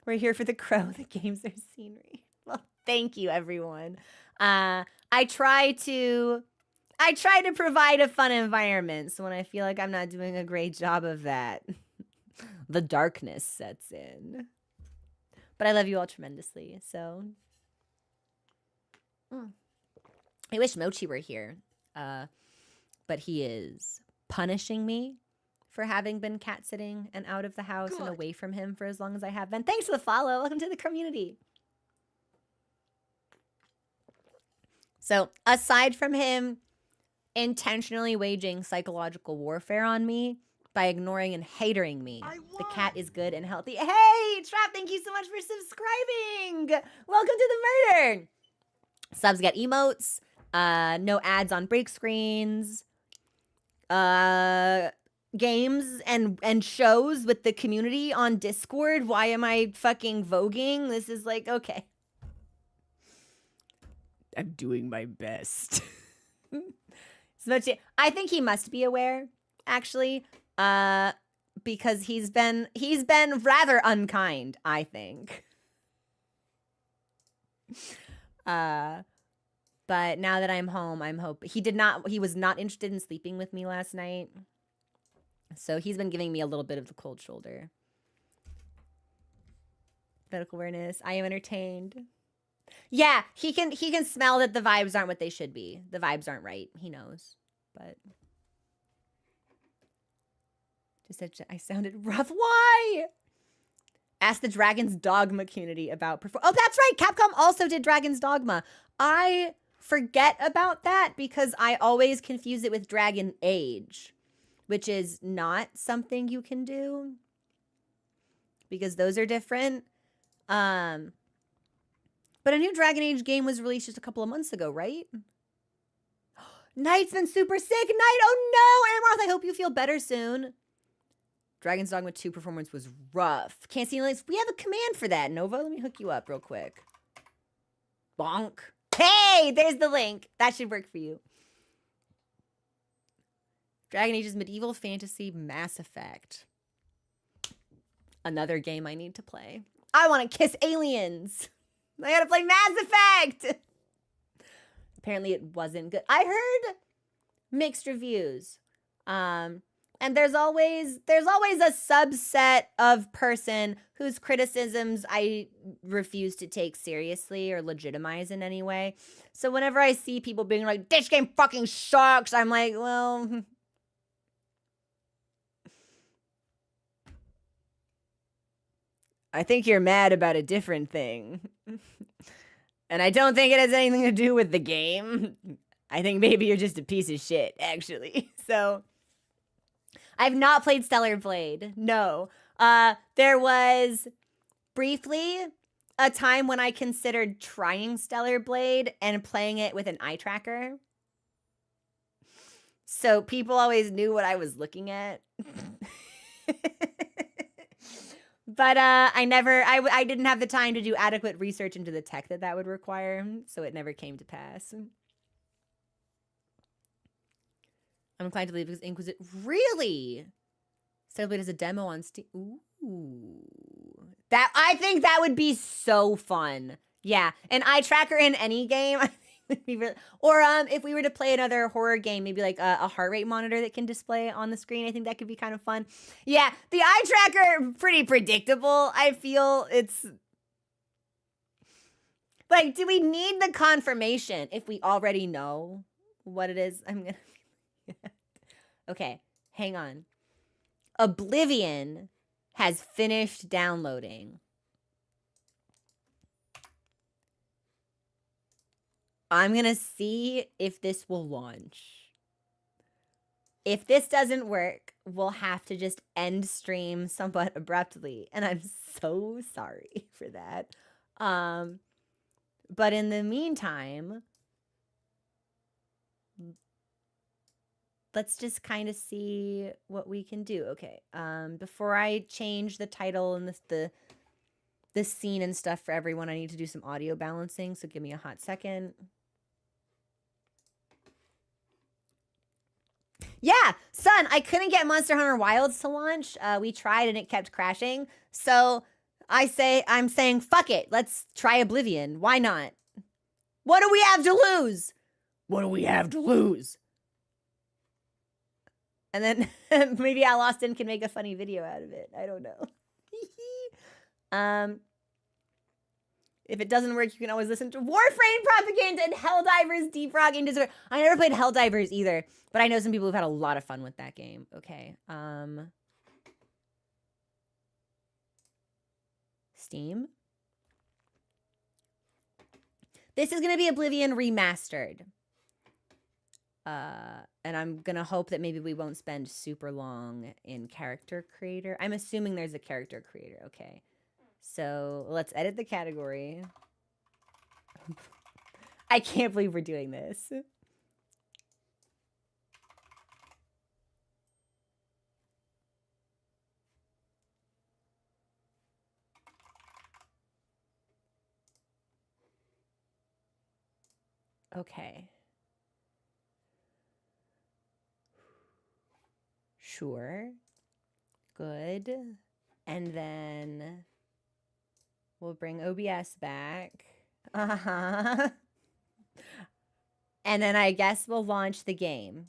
We're here for the crow. The games are scenery. Well, thank you, everyone. I try to provide a fun environment, so when I feel like I'm not doing a great job of that, the darkness sets in. But I love you all tremendously, so... I wish Mochi were here, but he is punishing me for having been cat-sitting and out of the house and away from him for as long as I have been. Thanks for the follow. Welcome to the community. So, aside from him intentionally waging psychological warfare on me by ignoring and hatering me, the cat is good and healthy. Hey, Trap, thank you so much for subscribing. Welcome to the murder. Subs get emotes, no ads on break screens, games and shows with the community on Discord. Why am I fucking voguing? This is like, okay. I'm doing my best. I think he must be aware, actually, because he's been rather unkind, I think. But now that I'm home, I'm hoping he was not interested in sleeping with me last night. So he's been giving me a little bit of the cold shoulder. Medical awareness. I am entertained. Yeah, he can smell that the vibes aren't what they should be. The vibes aren't right. He knows. But just said I sounded rough. Why? Ask the Dragon's Dogma community about oh, that's right. Capcom also did Dragon's Dogma. I forget about that because I always confuse it with Dragon Age, which is not something you can do because those are different. But a new Dragon Age game was released just a couple of months ago, right? Knight's been super sick. Knight, oh no, Amaroth, I hope you feel better soon. Dragon's Dogma 2 performance was rough. Can't see links. We have a command for that, Nova. Let me hook you up real quick. Bonk. Hey, there's the link. That should work for you. Dragon Age is medieval fantasy Mass Effect. Another game I need to play. I want to kiss aliens. I gotta play Mass Effect. Apparently it wasn't good. I heard mixed reviews. And there's always a subset of person whose criticisms I refuse to take seriously or legitimize in any way. So whenever I see people being like, this game fucking sucks, I'm like, well, I think you're mad about a different thing. And I don't think it has anything to do with the game. I think maybe you're just a piece of shit, actually. So I've not played Stellar Blade. No. There was briefly a time when I considered trying Stellar Blade and playing it with an eye tracker. So people always knew what I was looking at. But I didn't have the time to do adequate research into the tech that would require, so it never came to pass. I'm inclined to believe because Inquisition. Really? Stellar Blade is a demo on Steam. Ooh. I think that would be so fun. Yeah, an eye tracker in any game, I think would be really. Or if we were to play another horror game, maybe like a heart rate monitor that can display on the screen. I think that could be kind of fun. Yeah, the eye tracker, pretty predictable. I feel it's like, do we need the confirmation if we already know what it is? I'm gonna. Okay, hang on. Oblivion has finished downloading. I'm gonna see if this will launch. If this doesn't work, we'll have to just end stream somewhat abruptly, and I'm so sorry for that. But in the meantime, let's just kind of see what we can do. Okay. Before I change the title and the scene and stuff for everyone, I need to do some audio balancing. So give me a hot second. Yeah, son, I couldn't get Monster Hunter Wilds to launch. We tried and it kept crashing. So I'm saying, fuck it. Let's try Oblivion. Why not? What do we have to lose? What do we have to lose? And then maybe Al Austin can make a funny video out of it. I don't know. If it doesn't work, you can always listen to Warframe propaganda and Helldivers defrogging disorder. I never played Helldivers either, but I know some people who've had a lot of fun with that game. Okay. Steam. This is going to be Oblivion remastered. And I'm going to hope that maybe we won't spend super long in character creator. I'm assuming there's a character creator. Okay. So let's edit the category. I can't believe we're doing this. Okay. Sure. Good. And then we'll bring OBS back. Uh-huh. And then I guess we'll launch the game.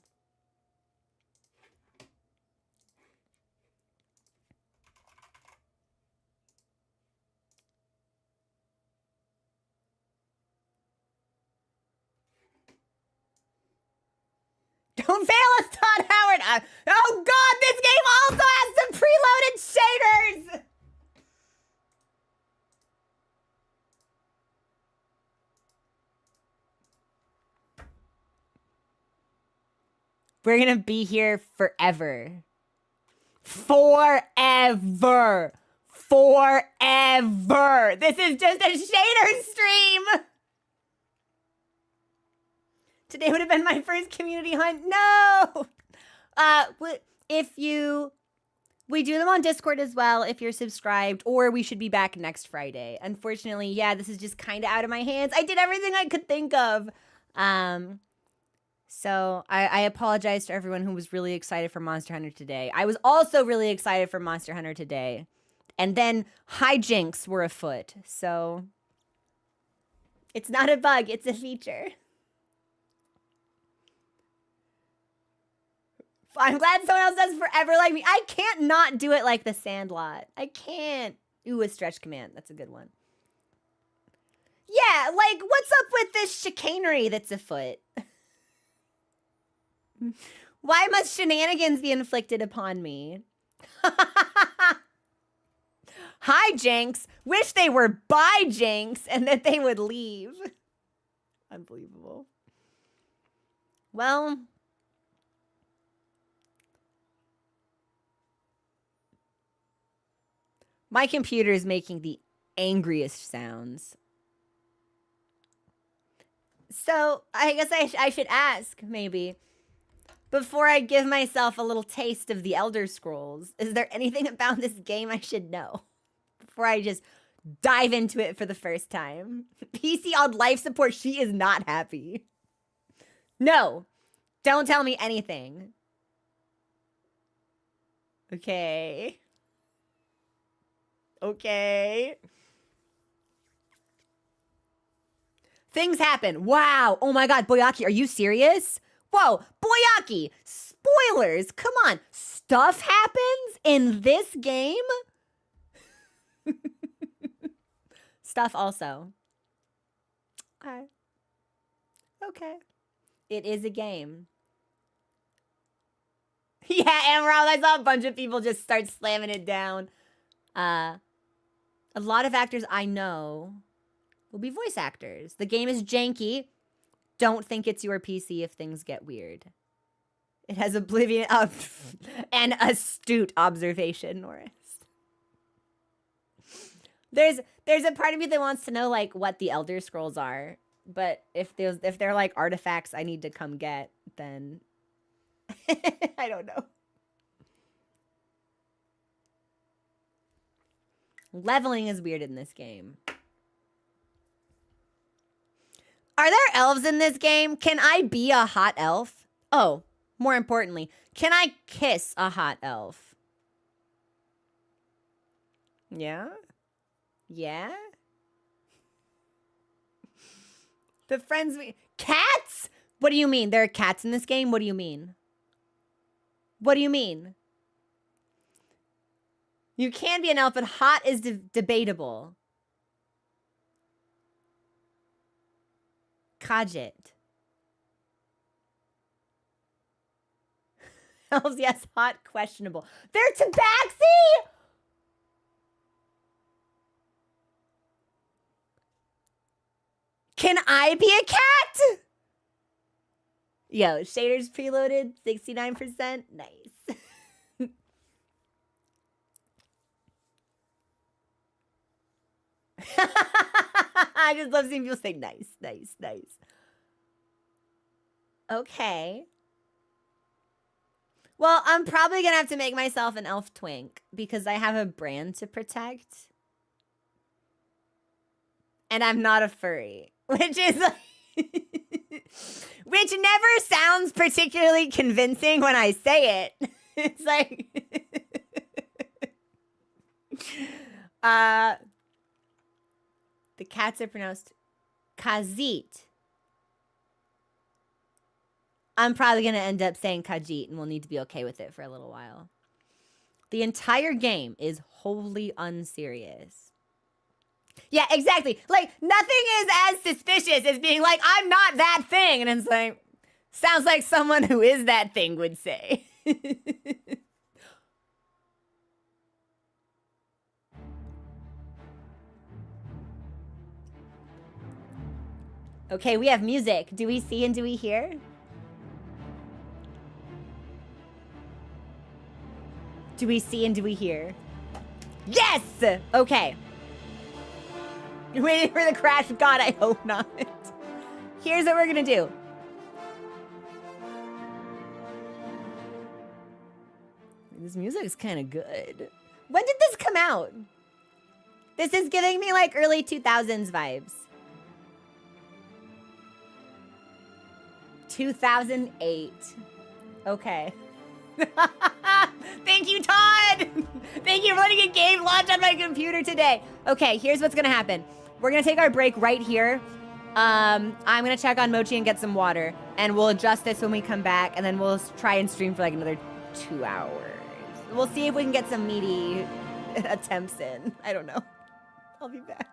Don't fail us, Todd Howard! Oh god, this game also has some preloaded shaders! We're gonna be here forever. Forever! Forever! This is just a shader stream! Today would have been my first community hunt. No! We do them on Discord as well if you're subscribed, or we should be back next Friday. Unfortunately, yeah, this is just kind of out of my hands. I did everything I could think of. So I apologize to everyone who was really excited for Monster Hunter today. I was also really excited for Monster Hunter today. And then hijinks were afoot. So it's not a bug, it's a feature. I'm glad someone else does forever like me. I can't not do it like the Sandlot. I can't. Ooh, a stretch command. That's a good one. Yeah, like, what's up with this chicanery that's afoot? Why must shenanigans be inflicted upon me? Hi, Jinx. Wish they were by Jinx and that they would leave. Unbelievable. Well... my computer is making the angriest sounds. So, I guess I should ask, maybe, before I give myself a little taste of the Elder Scrolls, is there anything about this game I should know? Before I just dive into it for the first time. PC on life support, she is not happy. No, don't tell me anything. Okay. Okay. Things happen. Wow. Oh my god, Boyaki, are you serious? Whoa, Boyaki, spoilers. Come on. Stuff happens in this game? Stuff also. Okay. Okay. It is a game. Yeah, Emerald, I saw a bunch of people just start slamming it down. A lot of actors I know will be voice actors. The game is janky. Don't think it's your PC if things get weird. It has Oblivion an astute observation, Norris. There's a part of me that wants to know like what the Elder Scrolls are, but if they're like artifacts I need to come get, then I don't know. Leveling is weird in this game. Are there elves in this game? Can I be a hot elf? Oh, more importantly, can I kiss a hot elf? Yeah? Yeah? The friends we... Cats? What do you mean? There are cats in this game? What do you mean? What do you mean? You can be an elf, but hot is debatable. Kajit. Elves, yes, hot, questionable. They're tabaxi? Can I be a cat? Yo, shaders preloaded, 69%. Nice. I just love seeing people say nice, nice, nice. Okay. Well, I'm probably gonna have to make myself an elf twink because I have a brand to protect. And I'm not a furry, which is like which never sounds particularly convincing when I say it. It's like the cats are pronounced Khajiit. I'm probably going to end up saying Khajiit, and we'll need to be okay with it for a little while. The entire game is wholly unserious. Yeah, exactly. Like, nothing is as suspicious as being like, I'm not that thing. And it's like, sounds like someone who is that thing would say. Okay, we have music. Do we see and do we hear? Do we see and do we hear? Yes! Okay. You're waiting for the crash? God, I hope not. Here's what we're gonna do. This music's kind of good. When did this come out? This is giving me like early 2000s vibes. 2008. Okay. Thank you, Todd! Thank you for letting a game launch on my computer today. Okay, here's what's gonna happen. We're gonna take our break right here. I'm gonna check on Mochi and get some water, and we'll adjust this when we come back, and then we'll try and stream for like another 2 hours. We'll see if we can get some meaty attempts in. I don't know. I'll be back.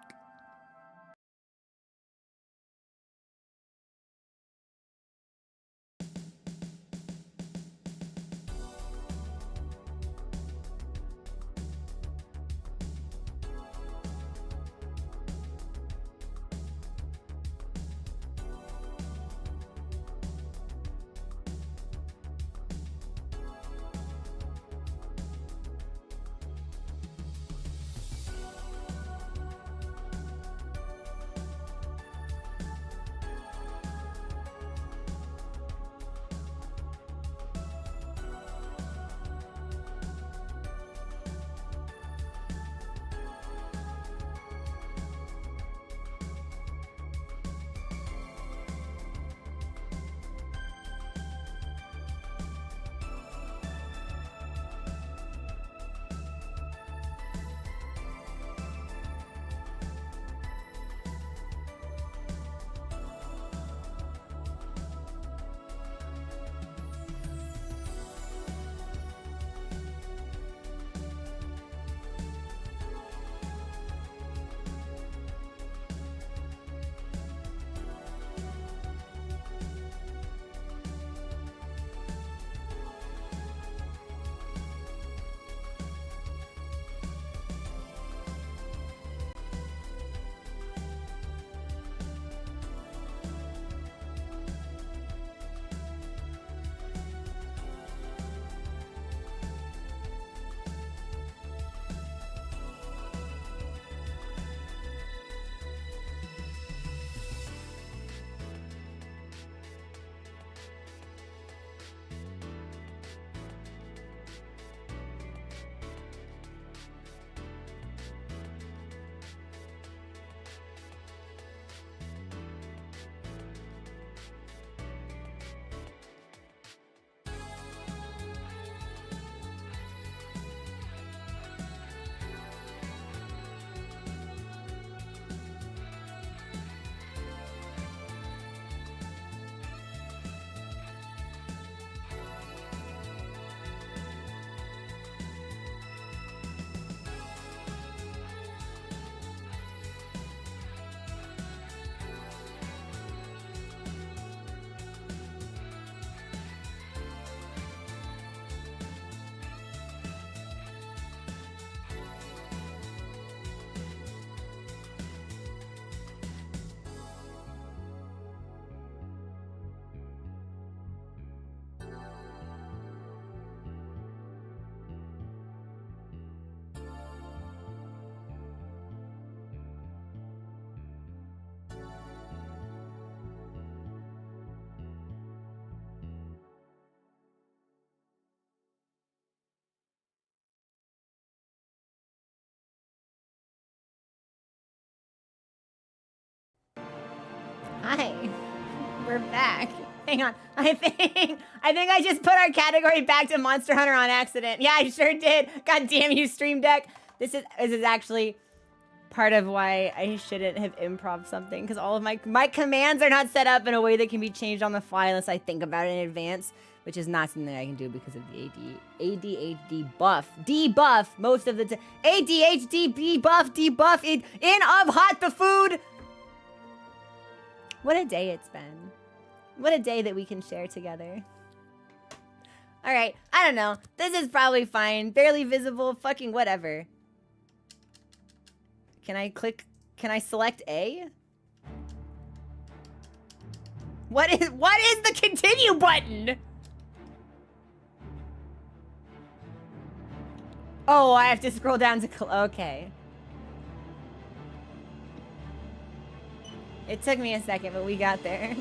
Hi, we're back. Hang on, I think I just put our category back to Monster Hunter on accident. Yeah, I sure did. God damn you, Stream Deck. This is actually part of why I shouldn't have improv something, because all of my commands are not set up in a way that can be changed on the fly unless I think about it in advance, which is not something I can do because of the ADHD buff. Debuff most of the time. ADHD debuff in of hot the food. What a day it's been. What a day that we can share together. All right, I don't know. This is probably fine. Barely visible, fucking whatever. Can I select A? What is the continue button? Oh, I have to scroll down to, okay. It took me a second, but we got there.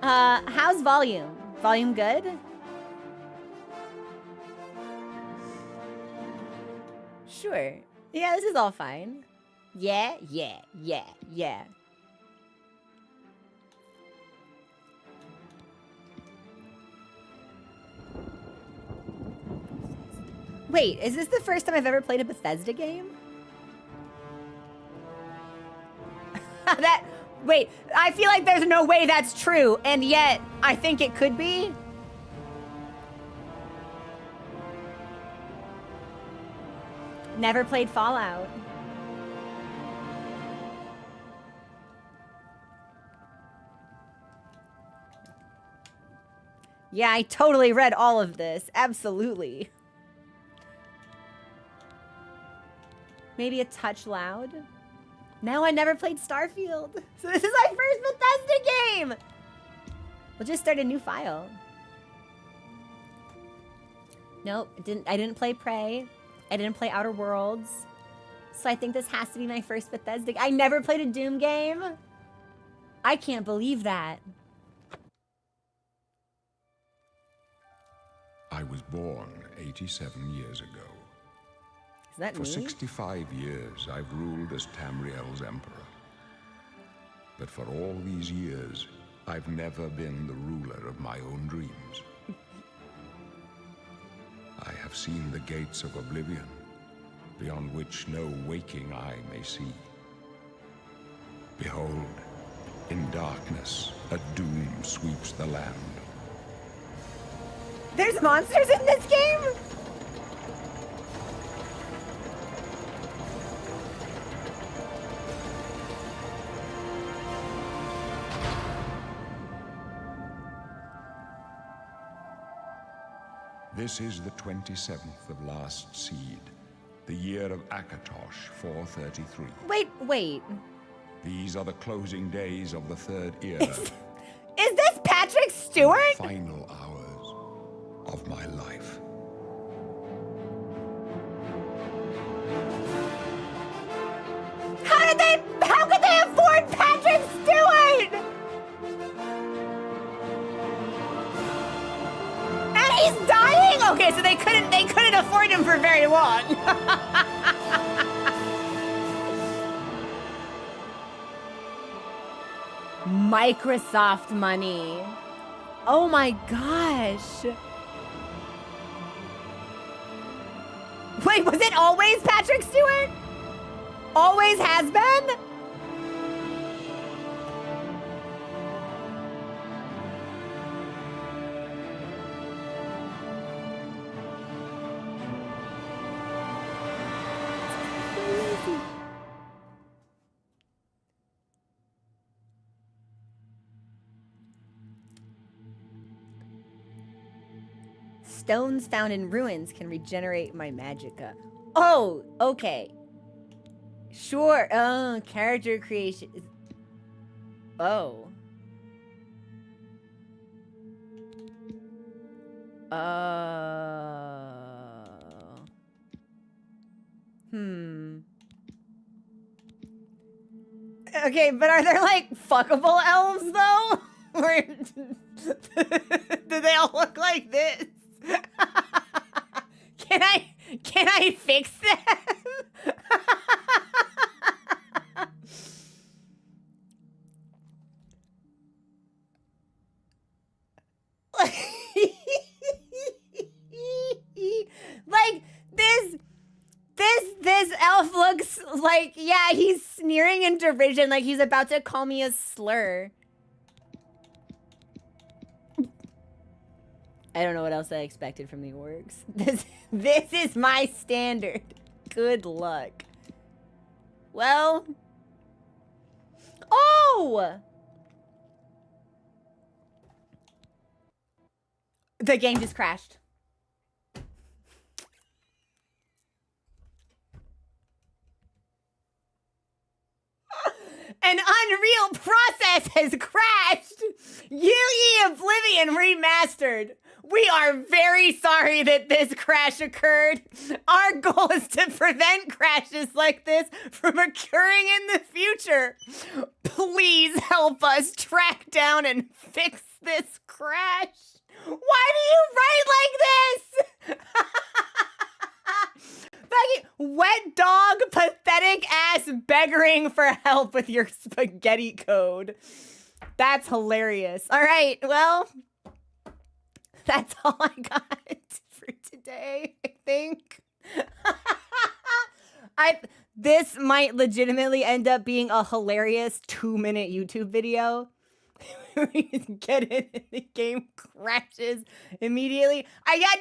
How's volume? Volume good? Sure. Yeah, this is all fine. Yeah. Wait, is this the first time I've ever played a Bethesda game? Wait, I feel like there's no way that's true, and yet I think it could be. Never played Fallout. Yeah, I totally read all of this. Absolutely. Maybe a touch loud? No, I never played Starfield. So this is my first Bethesda game! We'll just start a new file. Nope, I didn't play Prey. I didn't play Outer Worlds. So I think this has to be my first Bethesda. I never played a Doom game. I can't believe that. I was born 87 years ago. Is that For me? 65 years, I've ruled as Tamriel's emperor. But for all these years, I've never been the ruler of my own dreams. I have seen the gates of Oblivion, beyond which no waking eye may see. Behold, in darkness, a doom sweeps the land. There's monsters in this game? This is the 27th of last seed, the year of Akatosh 433. Wait. These are the closing days of the third era. Is this Patrick Stewart? Final hours of my life. How could they afford Patrick Stewart? And he's dying? Okay, so they couldn't afford him for very long. Microsoft money. Oh my gosh. Wait, was it always Patrick Stewart? Always has been? Stones found in ruins can regenerate my magicka. Oh, okay. Sure. Oh, character creation. Oh. Okay, but are there like fuckable elves though? Or do they all look like this? Can I fix them? Like this elf looks Like, yeah, he's sneering in derision, like he's about to call me a slur. I don't know what else I expected from the orcs. This is my standard. Good luck. Well. Oh! The game just crashed. An Unreal process has crashed! UE Oblivion remastered! We are very sorry that this crash occurred. Our goal is to prevent crashes like this from occurring in the future. Please help us track down and fix this crash. Why do you write like this? Fucking wet dog, pathetic ass begging for help with your spaghetti code. That's hilarious. All right, well, that's all I got for today, I think. This might legitimately end up being a hilarious 2-minute YouTube video. We just get it and the game crashes immediately. I got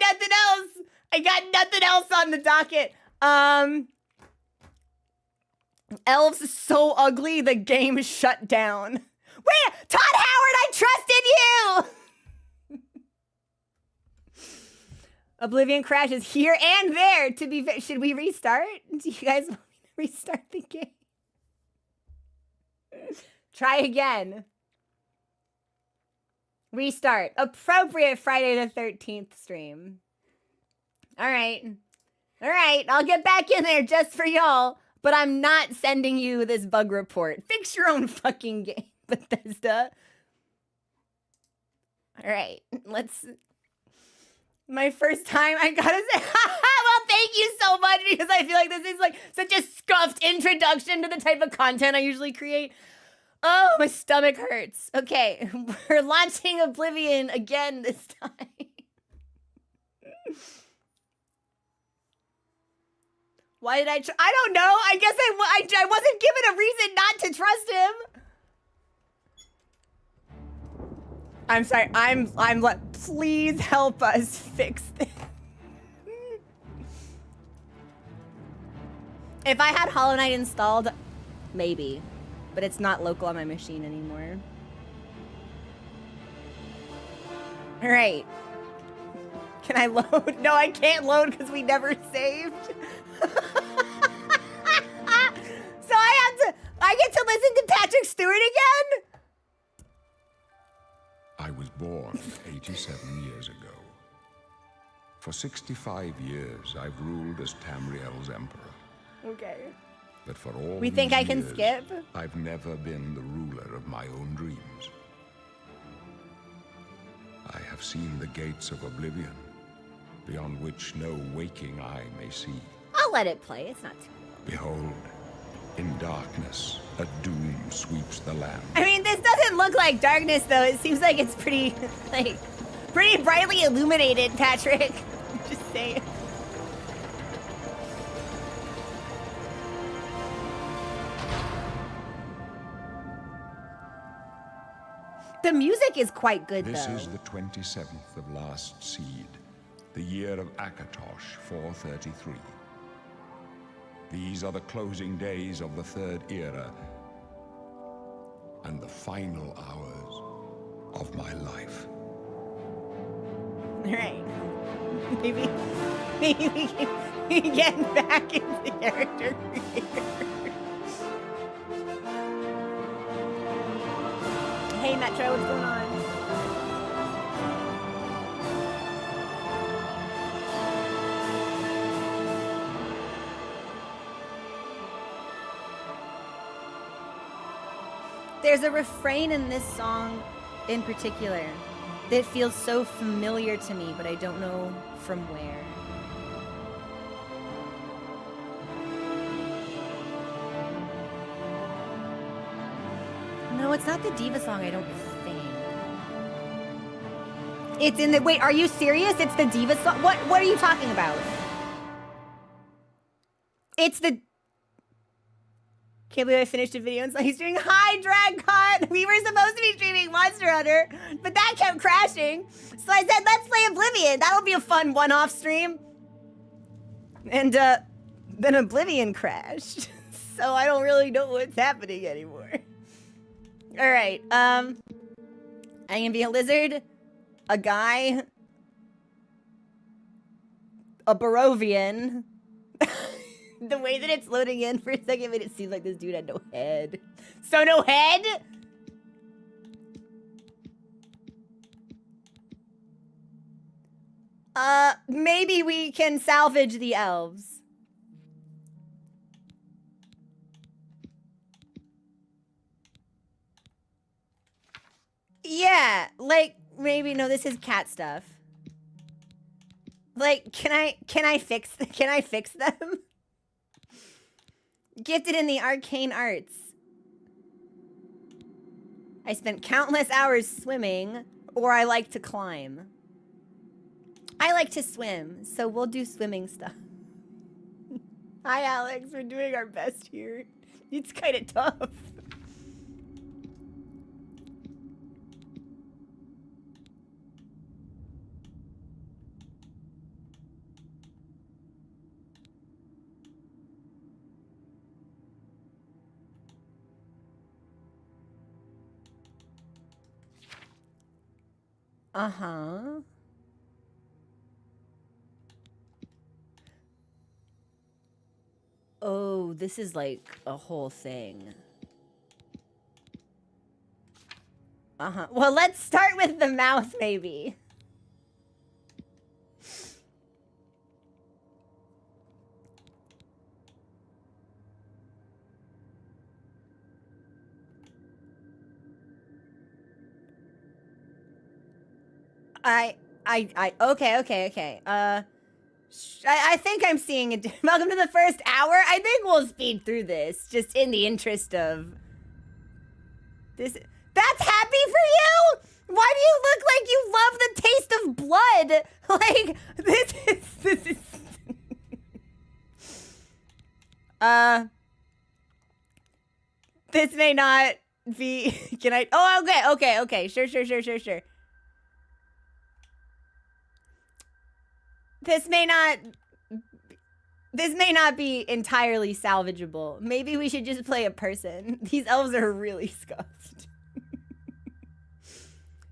nothing else on the docket. Elves so ugly the game shut down. Wait, Todd Howard, I trusted you! Oblivion crashes here and there. To be fair, should we restart? Do you guys want me to restart the game? Try again. Restart. Appropriate Friday the 13th stream. All right. I'll get back in there just for y'all, but I'm not sending you this bug report. Fix your own fucking game, Bethesda. All right. My first time, I gotta say, well, thank you so much, because I feel like this is like such a scuffed introduction to the type of content I usually create. Oh, my stomach hurts. Okay, we're launching Oblivion again this time. Why did I don't know. I guess I wasn't given a reason not to trust him. I'm sorry. I'm please help us fix this. If I had Hollow Knight installed, maybe. But it's not local on my machine anymore. All right. Can I load? No, I can't load because we never saved. So I get to listen to Patrick Stewart again? I was born 87 years ago. For 65 years, I've ruled as Tamriel's emperor. Okay. But for all We think I can years, skip? I've never been the ruler of my own dreams. I have seen the gates of Oblivion, beyond which no waking eye may see. I'll let it play. It's not too long. Behold, in darkness, a doom sweeps the land. I mean, this doesn't look like darkness, though. It seems like it's pretty brightly illuminated, Patrick. Just saying. The music is quite good, This though. is the 27th of last seed, the year of Akatosh 433. These are the closing days of the Third Era and the final hours of my life. All right. Maybe we can get back into character creator. Hey, Metro, what's going on? There's a refrain in this song in particular that feels so familiar to me, but I don't know from where. No, it's not the Diva song, I don't think. It's in the... Wait, are you serious? It's the Diva song? What are you talking about? It's the... Can't believe I finished a video and saw he's doing Hi DragCon. We were supposed to be streaming Monster Hunter, but that kept crashing. So I said, let's play Oblivion. That'll be a fun one-off stream. And then Oblivion crashed. So I don't really know what's happening anymore. All right, I'm gonna be a lizard, a guy, a Barovian. The way that it's loading in for a second made it seem like this dude had no head. So no head? Maybe we can salvage the elves. Yeah, like, maybe, no, this is cat stuff. Like, can I fix them? Gifted in the arcane arts. I spent countless hours swimming, or I like to climb. I like to swim, so we'll do swimming stuff. Hi, Alex. We're doing our best here. It's kind of tough. Uh-huh. Oh, this is like a whole thing. Uh-huh. Well, let's start with the mouth, maybe. Okay. I think I'm seeing it. Welcome to the first hour. I think we'll speed through this, just in the interest of this. That's happy for you? Why do you look like you love the taste of blood? Like, this is this may not be, can I, oh, okay, sure. This may not be entirely salvageable. Maybe we should just play a person. These elves are really scuffed.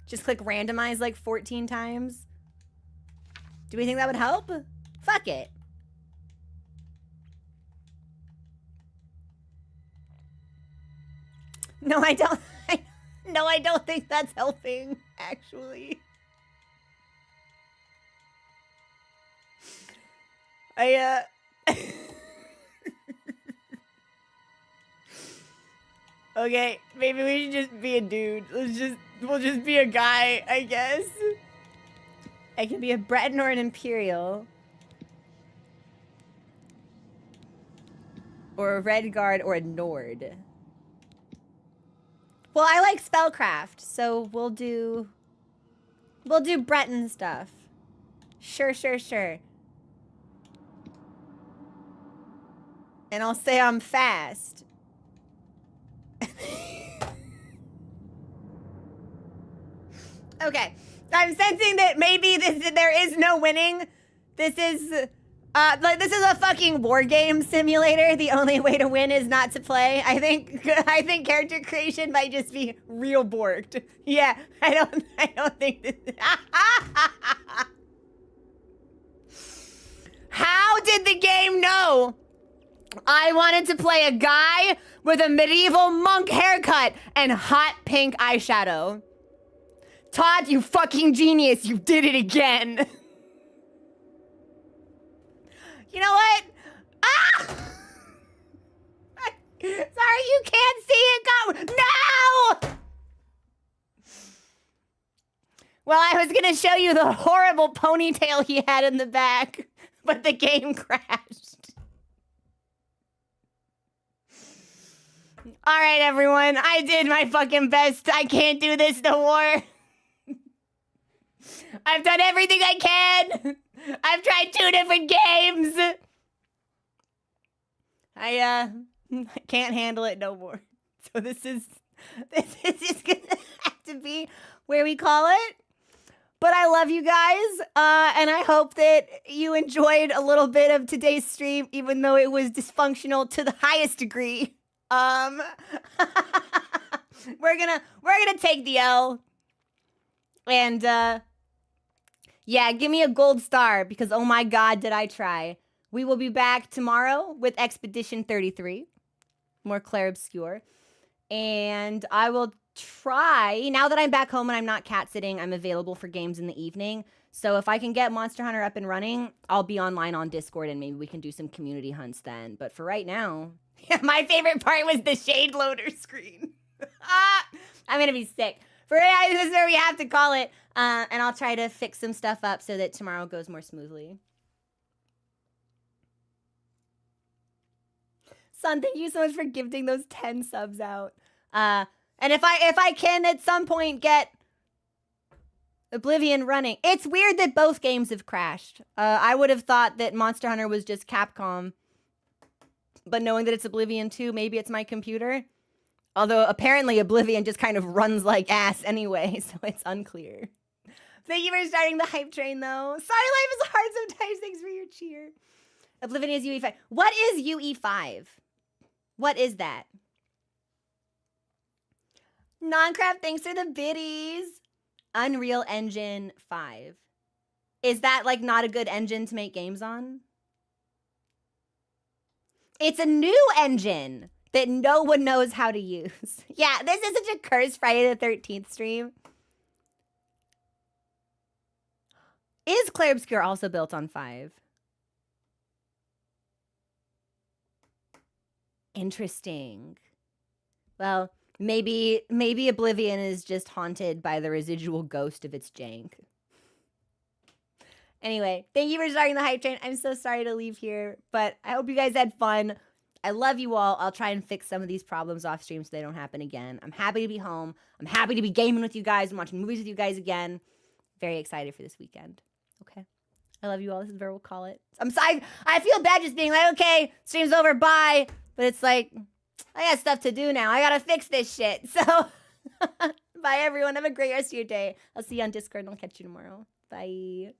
Just click randomize like 14 times. Do we think that would help? Fuck it. No, I don't. No, I don't think that's helping, actually. Okay, maybe we should just be a dude. We'll just be a guy, I guess. I can be a Breton or an Imperial. Or a Redguard or a Nord. Well, I like spellcraft, so we'll do Breton stuff. Sure. And I'll say I'm fast. Okay, I'm sensing that maybe there is no winning. This is a fucking war game simulator. The only way to win is not to play. I think character creation might just be real borked. Yeah, I don't think this. How did the game know I wanted to play a guy with a medieval monk haircut and hot pink eyeshadow? Todd, you fucking genius, you did it again. You know what? Ah! Sorry, you can't see it go. No! Well, I was gonna show you the horrible ponytail he had in the back, but the game crashed. All right, everyone, I did my fucking best. I can't do this no more. I've done everything I can. I've tried 2 different games. I can't handle it no more. So this is just gonna have to be where we call it. But I love you guys, and I hope that you enjoyed a little bit of today's stream, even though it was dysfunctional to the highest degree. We're gonna take the L, and yeah, give me a gold star because oh my god, did I try. We will be back tomorrow with Expedition 33, more Claire Obscure, and I will try, now that I'm back home and I'm not cat sitting, I'm available for games in the evening. So if I can get Monster Hunter up and running, I'll be online on Discord and maybe we can do some community hunts then. But for right now, my favorite part was the shade loader screen. I'm gonna be sick. For right now, this is where we have to call it. And I'll try to fix some stuff up so that tomorrow goes more smoothly. Son, thank you so much for gifting those 10 subs out. And if I can at some point get Oblivion running. It's weird that both games have crashed. I would have thought that Monster Hunter was just Capcom. But knowing that it's Oblivion 2, maybe it's my computer. Although apparently Oblivion just kind of runs like ass anyway, so it's unclear. Thank you for starting the hype train, though. Sorry, life is hard sometimes. Thanks for your cheer. Oblivion is UE5. What is UE5? What is that? Noncraft, thanks for the biddies. Unreal Engine 5. Is that like not a good engine to make games on? It's a new engine that no one knows how to use. Yeah, this is such a cursed Friday the 13th stream. Is Claire Obscure also built on 5? Interesting. Well, maybe Oblivion is just haunted by the residual ghost of its jank. Anyway, thank you for starting the hype train. I'm so sorry to leave here, but I hope you guys had fun. I love you all. I'll try and fix some of these problems off stream so they don't happen again. I'm happy to be home. I'm happy to be gaming with you guys and watching movies with you guys again. Very excited for this weekend. Okay. I love you all. This is where we'll call it. I'm sorry. I feel bad just being like, okay, stream's over, bye. But it's like, I got stuff to do now. I gotta fix this shit. So, bye everyone. Have a great rest of your day. I'll see you on Discord and I'll catch you tomorrow. Bye.